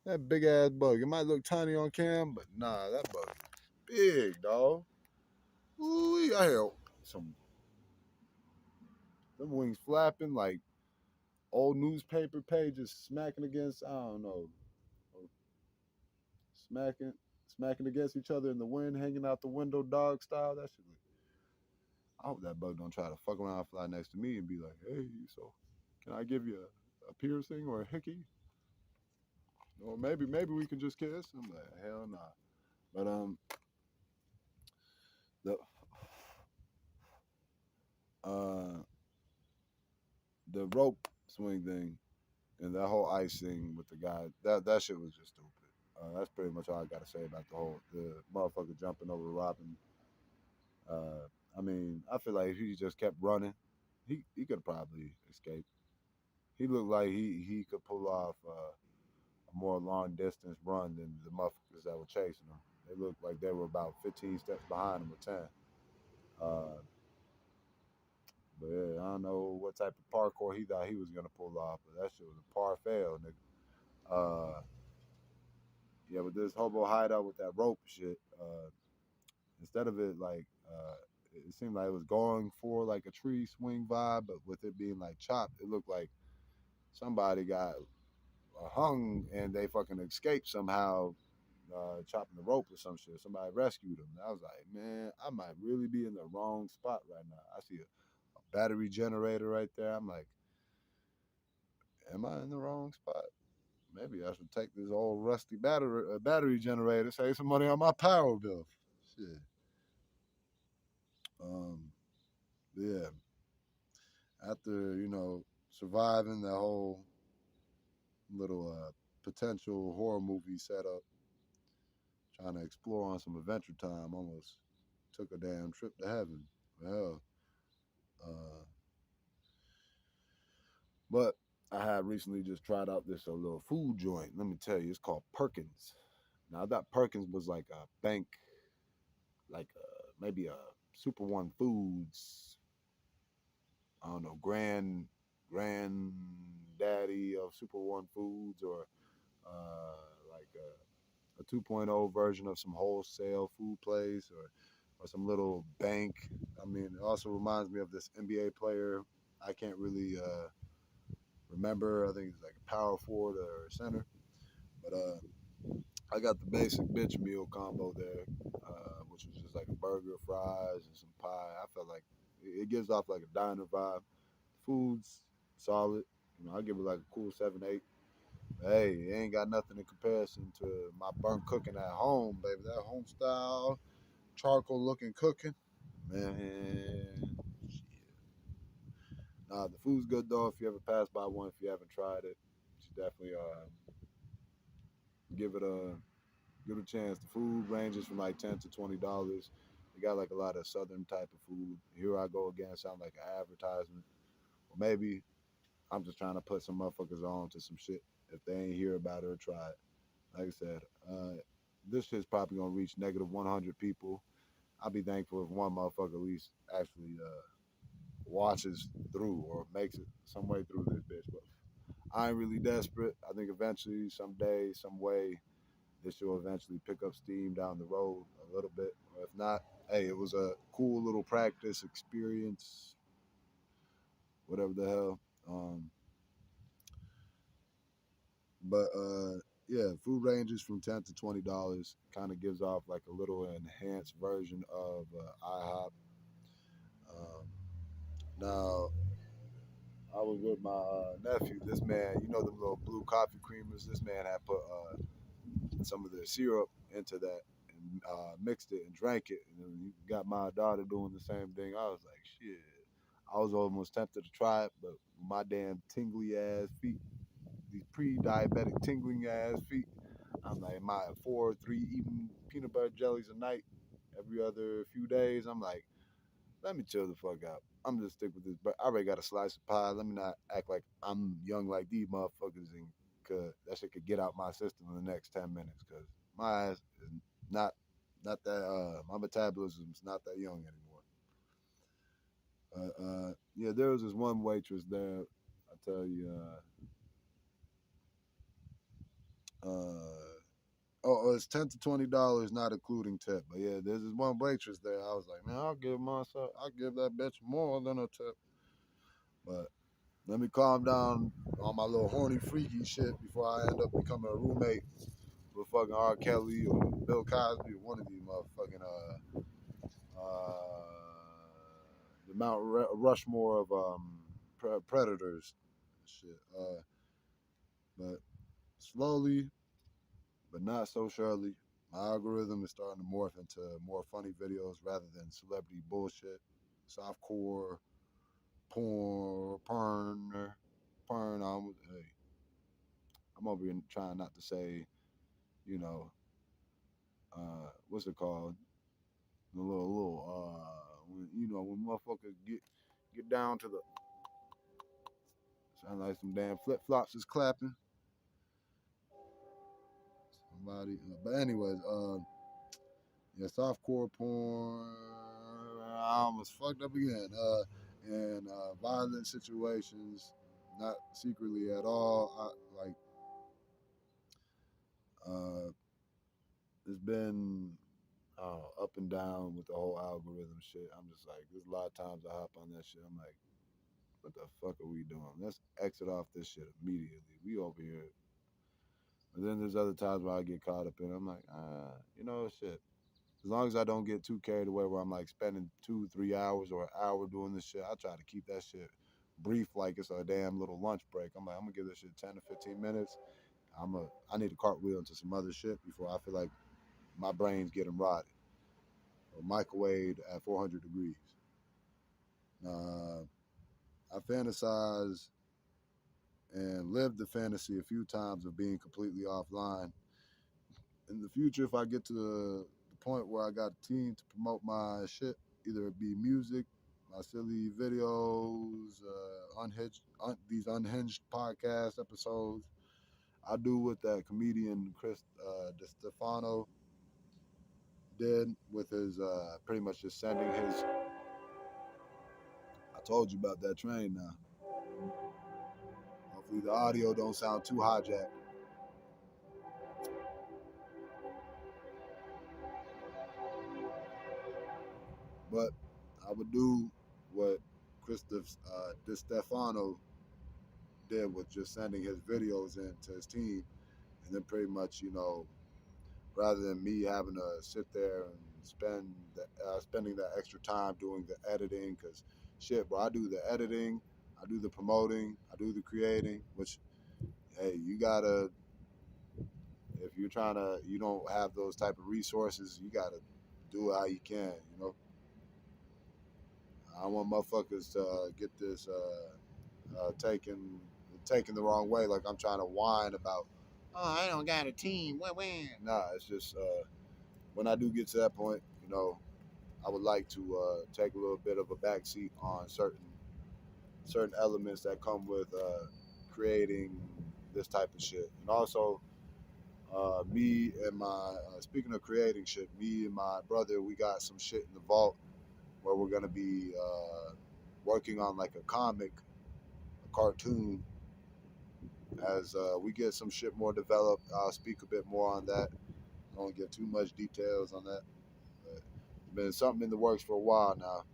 S1: That big ass bug. It might look tiny on cam, but nah, that bug is big, dog. Ooh, I hear some them wings flapping like old newspaper pages smacking against I don't know, smacking smacking against each other in the wind, hanging out the window, dog style. That shit. I hope that bug don't try to fuck around, fly next to me, and be like, "Hey, so can I give you a piercing or a hickey? Or maybe we can just kiss." I'm like, "Hell nah." But the uh the rope swing thing and that whole ice thing with the guy, that shit was just stupid. That's pretty much all I gotta say about the motherfucker jumping over Robin. Uh, I mean, I feel like if he just kept running, he could probably escape. He looked like he could pull off a more long distance run than the motherfuckers that were chasing him. They looked like they were about 15 steps behind him or 10. Uh, but yeah, I don't know what type of parkour he thought he was gonna pull off, but that shit was a par fail, nigga. Yeah, with this hobo hideout with that rope shit, instead of it like it seemed like it was going for like a tree swing vibe, but with it being like chopped, it looked like somebody got hung and they fucking escaped somehow, chopping the rope or some shit. Somebody rescued them. And I was like, man, I might really be in the wrong spot right now. I see a battery generator right there. I'm like, am I in the wrong spot? Maybe I should take this old rusty battery generator, save some money on my power bill. Shit. Um, yeah. After surviving the whole little potential horror movie setup, trying to explore on some Adventure Time, almost took a damn trip to heaven. Hell, uh, but I had recently just tried out this little food joint. Let me tell you, it's called Perkins. Now I thought Perkins was like a bank, like maybe a Super One Foods. I don't know, granddaddy of Super One Foods, or like a 2.0 version of some wholesale food place, or some little bank. I mean, it also reminds me of this NBA player. I can't really remember. I think it's like a power forward or center. But I got the basic bitch meal combo there, which was just like a burger, fries, and some pie. I felt like it gives off like a diner vibe. Food's solid. I give it like a cool 7, 8. Hey, it ain't got nothing in comparison to my burnt cooking at home, baby. That home style charcoal looking cooking, man. Shit. Nah, the food's good though. If you ever pass by one, if you haven't tried it, you should definitely give it a chance. The food ranges from like $10 to $20. They got like a lot of southern type of food. Here I go again, sound like an advertisement, or maybe I'm just trying to put some motherfuckers on to some shit if they ain't hear about it or try it. Like I said, this shit's probably gonna reach negative 100 people. I'll be thankful if one motherfucker at least actually watches through or makes it some way through this bitch. But I ain't really desperate. I think eventually, someday, some way, this will eventually pick up steam down the road a little bit. Or if not, hey, it was a cool little practice experience, whatever the hell. But yeah, food ranges from $10 to $20. Kind of gives off like a little enhanced version of IHOP. Um, Now, I was with my nephew. This man, them little blue coffee creamers. This man had put some of the syrup into that and mixed it and drank it. And then he got my daughter doing the same thing. I was like, shit. I was almost tempted to try it, but my damn tingly ass feet, these pre-diabetic tingling ass feet. I'm like, my 4 or 3 eating peanut butter jellies a night every other few days. I'm like, let me chill the fuck out. I'm just stick with this. But I already got a slice of pie. Let me not act like I'm young like these motherfuckers, and cause that shit could get out my system in the next 10 minutes. Cause my ass is not that. My metabolism's not that young anymore. Yeah, there was this one waitress there. I tell you. Oh, it's $10 to $20, not including tip. But yeah, there's this one waitress there. I was like, man, I'll give that bitch more than a tip. But let me calm down on my little horny freaky shit before I end up becoming a roommate with fucking R. Kelly or Bill Cosby or one of these motherfucking the Mount Rushmore of predators. Shit. But slowly, but not so surely, my algorithm is starting to morph into more funny videos rather than celebrity bullshit, softcore, porn. Hey, I'm over here trying not to say, you know, what's it called? The when motherfuckers get down to the sound like some damn flip flops is clapping. Somebody, but anyways, yeah, softcore porn. I almost fucked up again. And violent situations, not secretly at all. Like, uh, it's been up and down with the whole algorithm shit. I'm just like, there's a lot of times I hop on that shit. I'm like, what the fuck are we doing? Let's exit off this shit immediately. We over here. And then there's other times where I get caught up in it. I'm like, shit. As long as I don't get too carried away where I'm like spending 2, 3 hours or an hour doing this shit, I try to keep that shit brief like it's a damn little lunch break. I'm like, I'm gonna give this shit 10 to 15 minutes. I need to cartwheel into some other shit before I feel like my brain's getting rotted or microwaved at 400 degrees. Uh, I fantasize and lived the fantasy a few times of being completely offline. In the future, if I get to the point where I got a team to promote my shit, either it be music, my silly videos, these unhinged podcast episodes, I do what that comedian Chris DeStefano did with his pretty much just sending his. I told you about that train now. Hopefully the audio don't sound too hijacked. But I would do what Chris DeStefano did was just sending his videos in to his team, and then pretty much, rather than me having to sit there and spending that extra time doing the editing, because shit, bro, I do the editing, I do the promoting, I do the creating, which, hey, you gotta, if you're trying to, you don't have those type of resources, you gotta do it how you can, I don't want motherfuckers to get this taken the wrong way, like I'm trying to whine about, oh, I don't got a team, win. Nah, it's just, when I do get to that point, I would like to take a little bit of a backseat on certain elements that come with creating this type of shit. And also, me and my speaking of creating shit, me and my brother, we got some shit in the vault where we're gonna be working on like a comic, a cartoon. As we get some shit more developed, I'll speak a bit more on that. I don't give too much details on that. But it's been something in the works for a while now.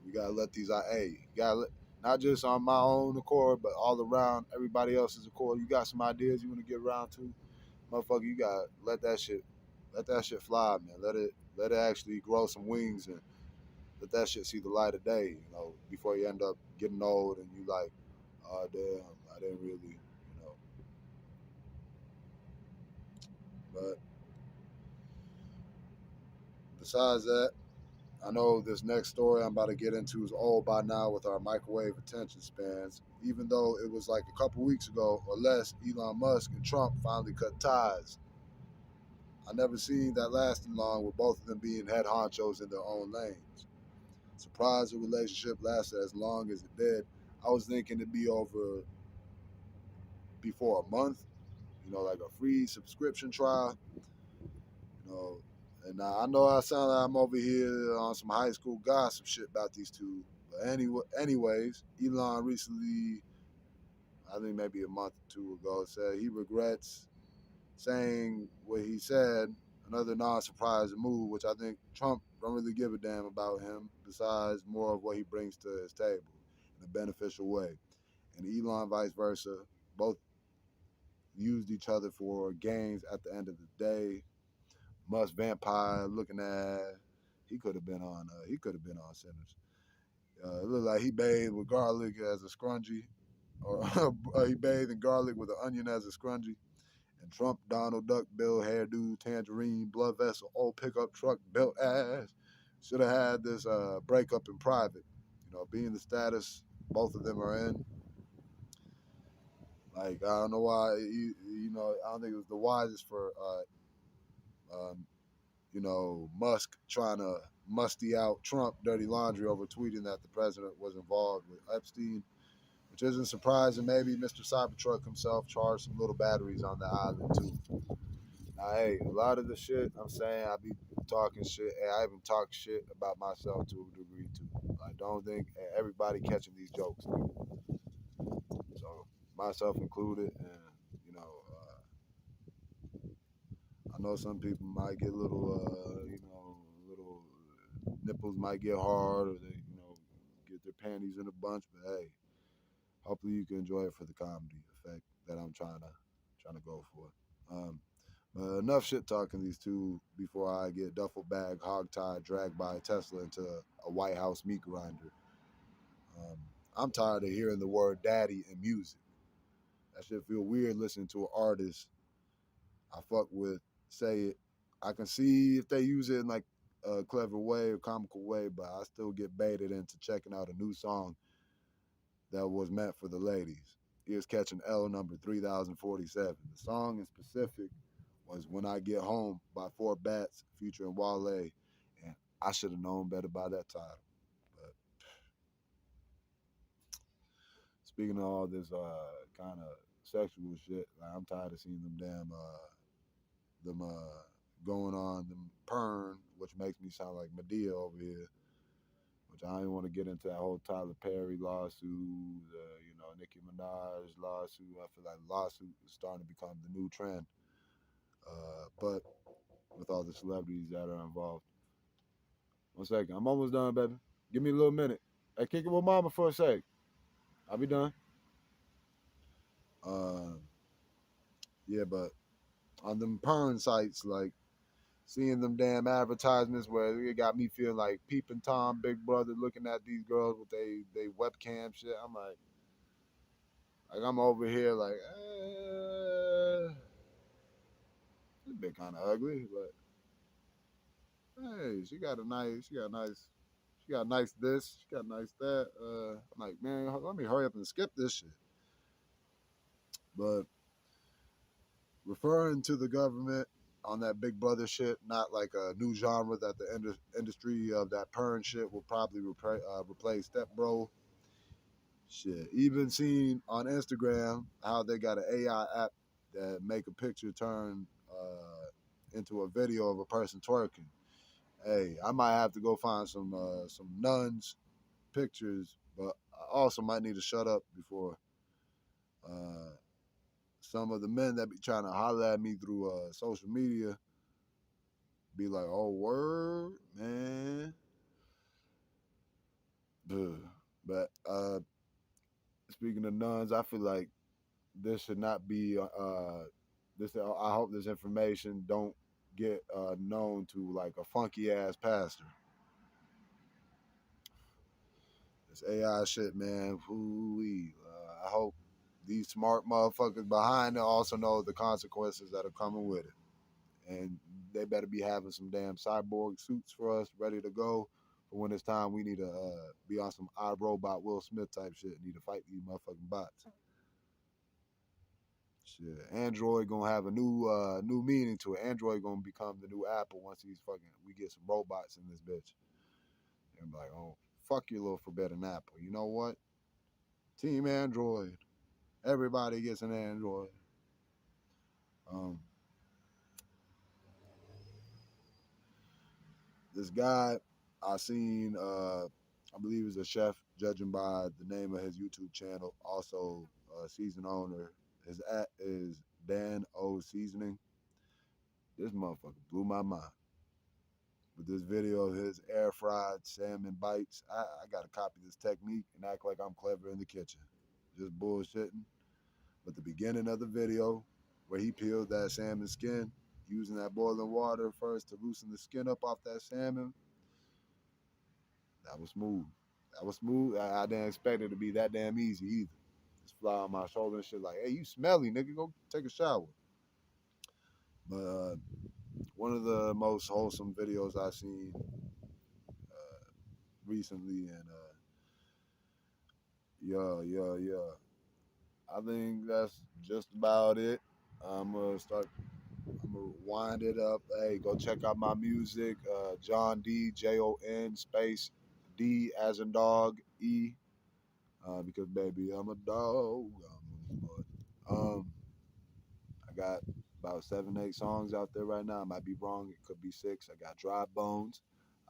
S1: We gotta let these out. Hey, you gotta let, not just on my own accord, but all around everybody else's accord. You got some ideas you want to get around to, motherfucker. You gotta let that shit fly, man. Let it actually grow some wings and let that shit see the light of day. Before you end up getting old and you like, oh damn, I didn't really, But besides that, I know this next story I'm about to get into is old by now with our microwave attention spans. Even though it was like a couple weeks ago or less, Elon Musk and Trump finally cut ties. I never seen that lasting long with both of them being head honchos in their own lanes. Surprised the relationship lasted as long as it did. I was thinking it'd be over before a month, like a free subscription trial, you know. And I know I sound like I'm over here on some high school gossip shit about these two. But anyways, Elon recently, I think maybe a month or two ago, said he regrets saying what he said. Another non-surprise move, which I think Trump don't really give a damn about him, besides more of what he brings to his table in a beneficial way. And Elon, vice versa, both used each other for gains at the end of the day. Musk vampire looking at, he could have been on Sinners. It looked like he bathed with garlic as a scrunchie, or he bathed in garlic with an onion as a scrunchie. And Trump, Donald Duck, Bill, hairdo, tangerine, blood vessel, old pickup truck, built ass. Should have had this breakup in private. Being the status both of them are in. Like, I don't know why, I don't think it was the wisest for, Musk trying to musty out Trump dirty laundry over tweeting that the president was involved with Epstein, which isn't surprising. Maybe Mr. Cybertruck himself charged some little batteries on the island too. Now, hey, a lot of the shit I'm saying, I be talking shit. Hey, I even talk shit about myself to a degree too. I don't think everybody catching these jokes, so myself included. And I know some people might get little nipples might get hard, or they, get their panties in a bunch. But hey, hopefully you can enjoy it for the comedy effect that I'm trying to go for. Um, but enough shit talking these two before I get duffel bag hogtied dragged by a Tesla into a White House meat grinder. Um, I'm tired of hearing the word daddy in music. That shit feel weird listening to an artist I fuck with say it. I can see if they use it in like a clever way or comical way, but I still get baited into checking out a new song that was meant for the ladies. Here's Catching L number 3047. The song in specific was When I Get Home by Four Bats featuring Wale. And I should have known better by that title. But speaking of all this kind of sexual shit, like, I'm tired of seeing them damn them going on them Pern, which makes me sound like Medea over here. Which I don't want to get into that whole Tyler Perry lawsuit, Nicki Minaj lawsuit. I feel like lawsuit is starting to become the new trend. But with all the celebrities that are involved. One second, I'm almost done, baby. Give me a little minute. Hey, kick it with mama for a sec. I'll be done. Yeah, but on them porn sites, like seeing them damn advertisements where it got me feeling like peeping Tom, Big Brother, looking at these girls with they webcam shit. I'm like I'm over here like, this bit kind of ugly, but hey, she got a nice this, she got a nice that. I'm like, man, let me hurry up and skip this shit. But referring to the government on that Big Brother shit, not like a new genre that the industry of that perm shit will probably replace Step Bro. Shit, even seen on Instagram how they got an AI app that make a picture turn into a video of a person twerking. Hey, I might have to go find some nuns pictures, but I also might need to shut up before uh, some of the men that be trying to holler at me through social media be like, "Oh, word, man." Ugh. But speaking of nuns, I feel like this should not be. This I hope this information don't get known to like a funky ass pastor. This AI shit, man. Ooh-wee. I hope these smart motherfuckers behind it also know the consequences that are coming with it. And they better be having some damn cyborg suits for us ready to go. But when it's time, we need to be on some iRobot Will Smith type shit. Need to fight these motherfucking bots. Shit, Android gonna have a new meaning to it. Android gonna become the new Apple once we get some robots in this bitch. And be like, oh, fuck your little forbidden Apple. You know what? Team Android. Everybody gets an Android. Um, this guy I seen, I believe he's a chef, judging by the name of his YouTube channel. Also, season owner. His at is Dan O Seasoning. This motherfucker blew my mind with this video of his air fried salmon bites. I gotta copy this technique and act like I'm clever in the kitchen. Just bullshitting. But the beginning of the video, where he peeled that salmon skin, using that boiling water first to loosen the skin up off that salmon, that was smooth. That was smooth. I didn't expect it to be that damn easy either. Just fly on my shoulder and shit like, hey, you smelly, nigga, go take a shower. But one of the most wholesome videos I've seen recently, and yeah. I think that's just about it. I'm gonna start. I'm gonna wind it up. Hey, go check out my music. John D Jon space D as in dog E. Because baby, I'm a dog. I got about 7, 8 songs out there right now. I might be wrong. It could be 6. I got Dry Bones.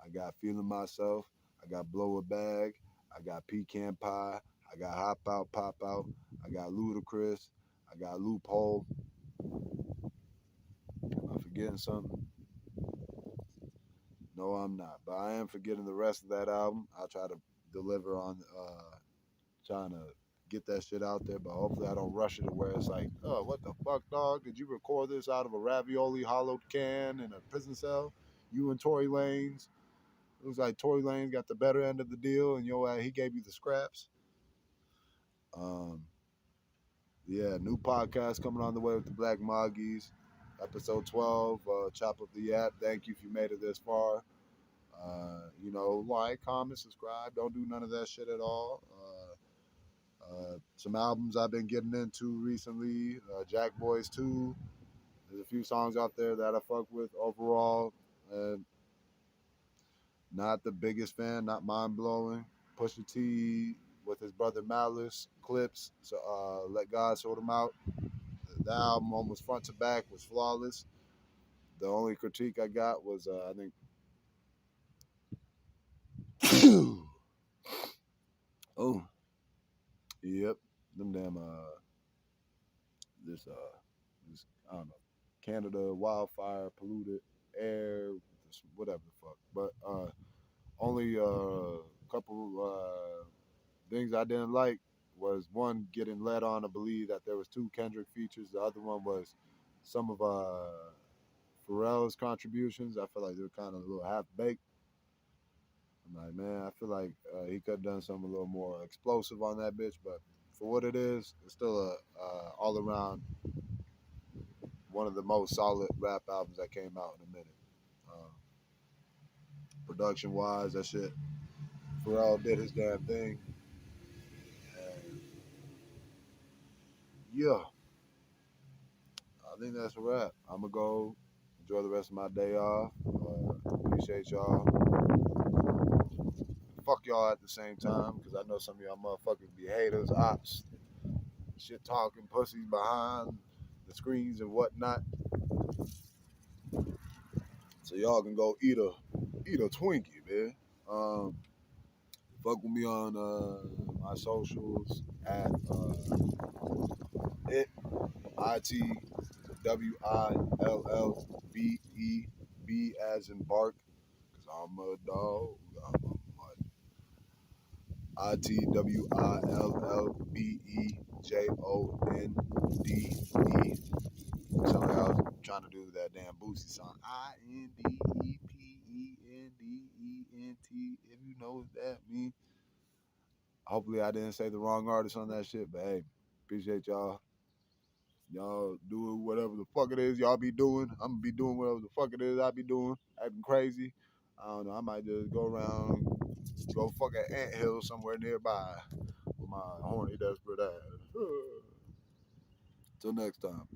S1: I got Feeling Myself. I got Blow a Bag. I got Pecan Pie. I got Hop Out, Pop Out. I got Ludacris. I got Loophole. Am I forgetting something? No, I'm not. But I am forgetting the rest of that album. I'll try to deliver on trying to get that shit out there, but hopefully I don't rush it to where it's like, oh, what the fuck, dog? Did you record this out of a ravioli hollowed can in a prison cell? You and Tory Lanez. It was like Tory Lanez got the better end of the deal, and he gave you the scraps. Um, yeah, new podcast coming on the way with the Black Moggies. Episode 12, Chop Up The Yap. Thank you if you made it this far. Like, comment, subscribe. Don't do none of that shit at all. Some albums I've been getting into recently. Jack Boys 2. There's a few songs out there that I fuck with overall. Not the biggest fan, not mind blowing. Pusha T with his brother Malice clips. So let God sort them out. The album almost front to back was flawless. The only critique I got was I think oh yep, them damn this this I don't know, Canada wildfire polluted air, whatever the fuck. But only a couple things I didn't like was one getting led on to believe that there was two Kendrick features. The other one was some of Pharrell's contributions. I feel like they were kind of a little half baked. I'm like, man, I feel like he could have done something a little more explosive on that bitch. But for what it is, it's still a all around one of the most solid rap albums that came out in a minute. Um, Production wise, that shit, Pharrell did his damn thing. And yeah, I think that's a wrap. I'm gonna go enjoy the rest of my day off. Appreciate y'all. Fuck y'all at the same time, because I know some of y'all motherfuckers be haters, ops, shit talking, pussies behind the screens and whatnot. So y'all can go eat a Twinkie, man. Um, Fuck with me on my socials at ITWILLBE as in bark, cause I'm a dog. I'm a ITWILLBEJONDE. Sound like I was trying to do that damn Boosie song. INDEPENDENT. If you know what that means. Hopefully I didn't say the wrong artist on that shit, but hey, appreciate y'all. Y'all doing whatever the fuck it is y'all be doing. I'm gonna be doing whatever the fuck it is I be doing. Acting crazy. I don't know. I might just go around, go fuck an anthill somewhere nearby with my horny desperate ass. Till next time.